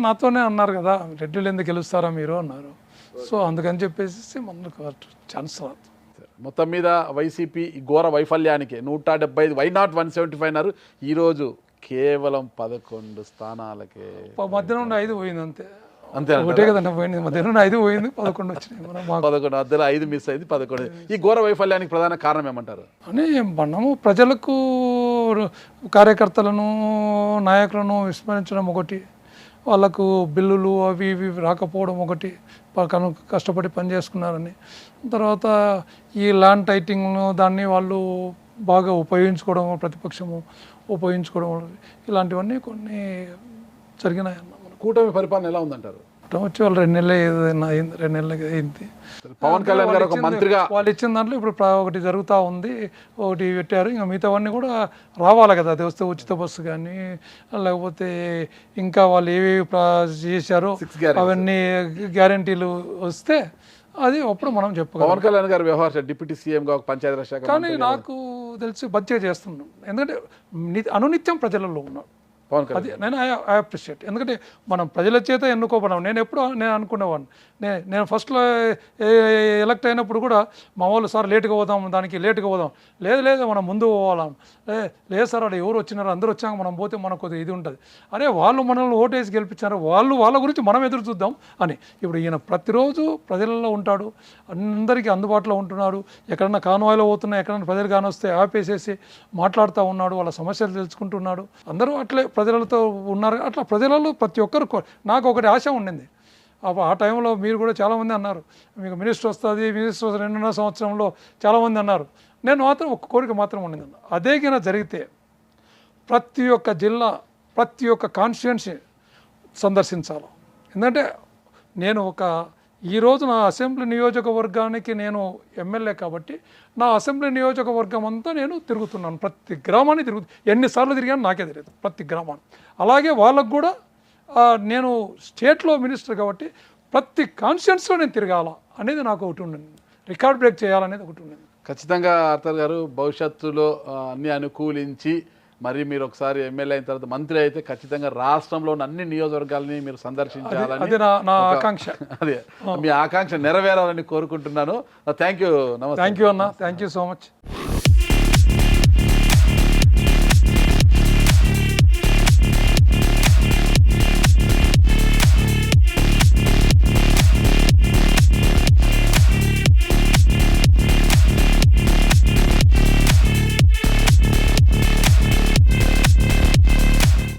[SPEAKER 3] నాతోనే అన్నారు కదా, రెడ్డిలు ఎందుకు గెలుస్తారా మీరు అన్నారు. సో అందుకని చెప్పేసి మనకు ఛాన్స్ రాదు.
[SPEAKER 2] మొత్తం మీద వైసీపీ ఘోర వైఫల్యానికి 175, వై నాట్ 175 అన్నారు. ఈరోజు కేవలం 11 స్థానాలకే,
[SPEAKER 3] మధ్యాహ్నం 5 పోయింది అంతే. ఒకటే కదండి పోయింది, మధ్యాహ్నం 5 పోయింది, 11 వచ్చినాయి.
[SPEAKER 2] 11 మధ్యలో 5 మిస్ అయింది, 11. ఈ ఘోర వైఫల్యానికి ప్రధాన కారణం ఏమంటారు?
[SPEAKER 3] అని మనము ప్రజలకు, కార్యకర్తలను, నాయకులను విస్మరించడం ఒకటి, వాళ్ళకు బిల్లులు అవి ఇవి రాకపోవడం ఒకటి, కష్టపడి పని చేసుకున్నారని. తర్వాత ఈ ల్యాండ్ టైటింగ్ దాన్ని వాళ్ళు బాగా ఉపయోగించుకోవడం, ప్రతిపక్షము ఉపయోగించుకోవడం, ఇలాంటివన్నీ కొన్ని జరిగినాయన్న.
[SPEAKER 2] కూటమి పరిపాలన ఎలా ఉందంటారు?
[SPEAKER 3] వచ్చి వాళ్ళు 2 నెలలు ఏదైనా అయింది, 2 నెలలు అయింది.
[SPEAKER 2] పవన్ కళ్యాణ్ గారు ఒక మంత్రిగా
[SPEAKER 3] వాళ్ళు ఇచ్చిన దాంట్లో ఇప్పుడు ఒకటి జరుగుతూ ఉంది, ఒకటి పెట్టారు. ఇంకా మిగతావన్నీ కూడా రావాలి కదా, అది వస్తే ఉచిత బస్సు కానీ, లేకపోతే ఇంకా వాళ్ళు ఏవేవి చేశారో అవన్నీ గ్యారంటీలు వస్తే అది అప్పుడు మనం చెప్పుకోవాలి.
[SPEAKER 2] పవన్ కళ్యాణ్ గారు వ్యవహార డిప్యూటీ సీఎంగా ఒక పంచాయతీరాజ్ శాఖ
[SPEAKER 3] కానీ నాకు తెలిసి మంచిగా చేస్తున్నాం, ఎందుకంటే అనునిత్యం ప్రజలలో ఉన్నాడు. అది నేను ఐ అప్రిషియేట్, ఎందుకంటే మనం ప్రజల చేత ఎన్నుకోబడాం. నేను అనుకునేవాడిని, నేను ఫస్ట్లో ఎలక్ట్ అయినప్పుడు కూడా మా వాళ్ళు సార్ లేటుగా పోదాం, దానికి లేటుగా పోదాం, లేదు మనం ముందు పోవాలా, లేదు సార్ అక్కడ ఎవరు వచ్చినారు, అందరూ వచ్చాక మనం పోతే మనకు కొద్దిగా ఇది ఉంటుంది, అరే వాళ్ళు మనల్ని ఓటేసి గెలిపించారు, వాళ్ళ గురించి మనం ఎదురు చూద్దాం అని. ఇప్పుడు ఈయన ప్రతిరోజు ప్రజలలో ఉంటాడు, అందరికీ అందుబాటులో ఉంటున్నాడు. ఎక్కడన్నా కాన్వాయ్లో పోతున్నా, ఎక్కడన్నా ప్రజలు కానొస్తే ఆపేసేసి మాట్లాడుతూ ఉన్నాడు, వాళ్ళ సమస్యలు తెలుసుకుంటున్నాడు. అందరూ అట్లే ప్రజలతో ఉన్నారు. అట్లా ప్రజలలో ప్రతి ఒక్కరు, నాకు ఒకటి ఆశ ఉండింది ఆ టైంలో, మీరు కూడా చాలామంది అన్నారు మీకు మినిస్టర్ వస్తుంది, మినిస్టర్ 2.5 సంవత్సరంలో చాలామంది అన్నారు. నేను మాత్రం ఒక కోరిక మాత్రం ఉండింది, అదే కింద జరిగితే ప్రతి ఒక్క జిల్లా, ప్రతి ఒక్క కాన్స్టిట్యుయెన్సీ సందర్శించాలి. ఎందుకంటే నేను ఈరోజు నా అసెంబ్లీ నియోజకవర్గానికి నేను ఎమ్మెల్యే కాబట్టి నా అసెంబ్లీ నియోజకవర్గం అంతా నేను తిరుగుతున్నాను, ప్రతి గ్రామాన్ని ఎన్నిసార్లు తిరిగాను నాకే తెలియదు, ప్రతి గ్రామాన్ని. అలాగే వాళ్ళకు కూడా నేను స్టేట్లో మినిస్టర్ కాబట్టి ప్రతి కాన్స్టిట్యుయెన్సీలో నేను తిరగాల అనేది నాకు ఒకటి ఉండింది, రికార్డ్ బ్రేక్ చేయాలనేది ఒకటి ఉండింది.
[SPEAKER 2] ఖచ్చితంగా ఆర్థర్ గారు భవిష్యత్తులో అన్ని అనుకూలించి మరి మీరు ఒకసారి ఎమ్మెల్యే అయిన తర్వాత మంత్రి అయితే ఖచ్చితంగా రాష్ట్రంలో ఉన్న అన్ని నియోజకవర్గాలని మీరు సందర్శించాలని,
[SPEAKER 3] అదే నా ఆకాంక్ష.
[SPEAKER 2] అదే మీ ఆకాంక్ష నెరవేరాలని కోరుకుంటున్నాను. Thank you. నమస్తే.
[SPEAKER 3] థ్యాంక్ యూ అన్న, థ్యాంక్ యూ సో మచ్.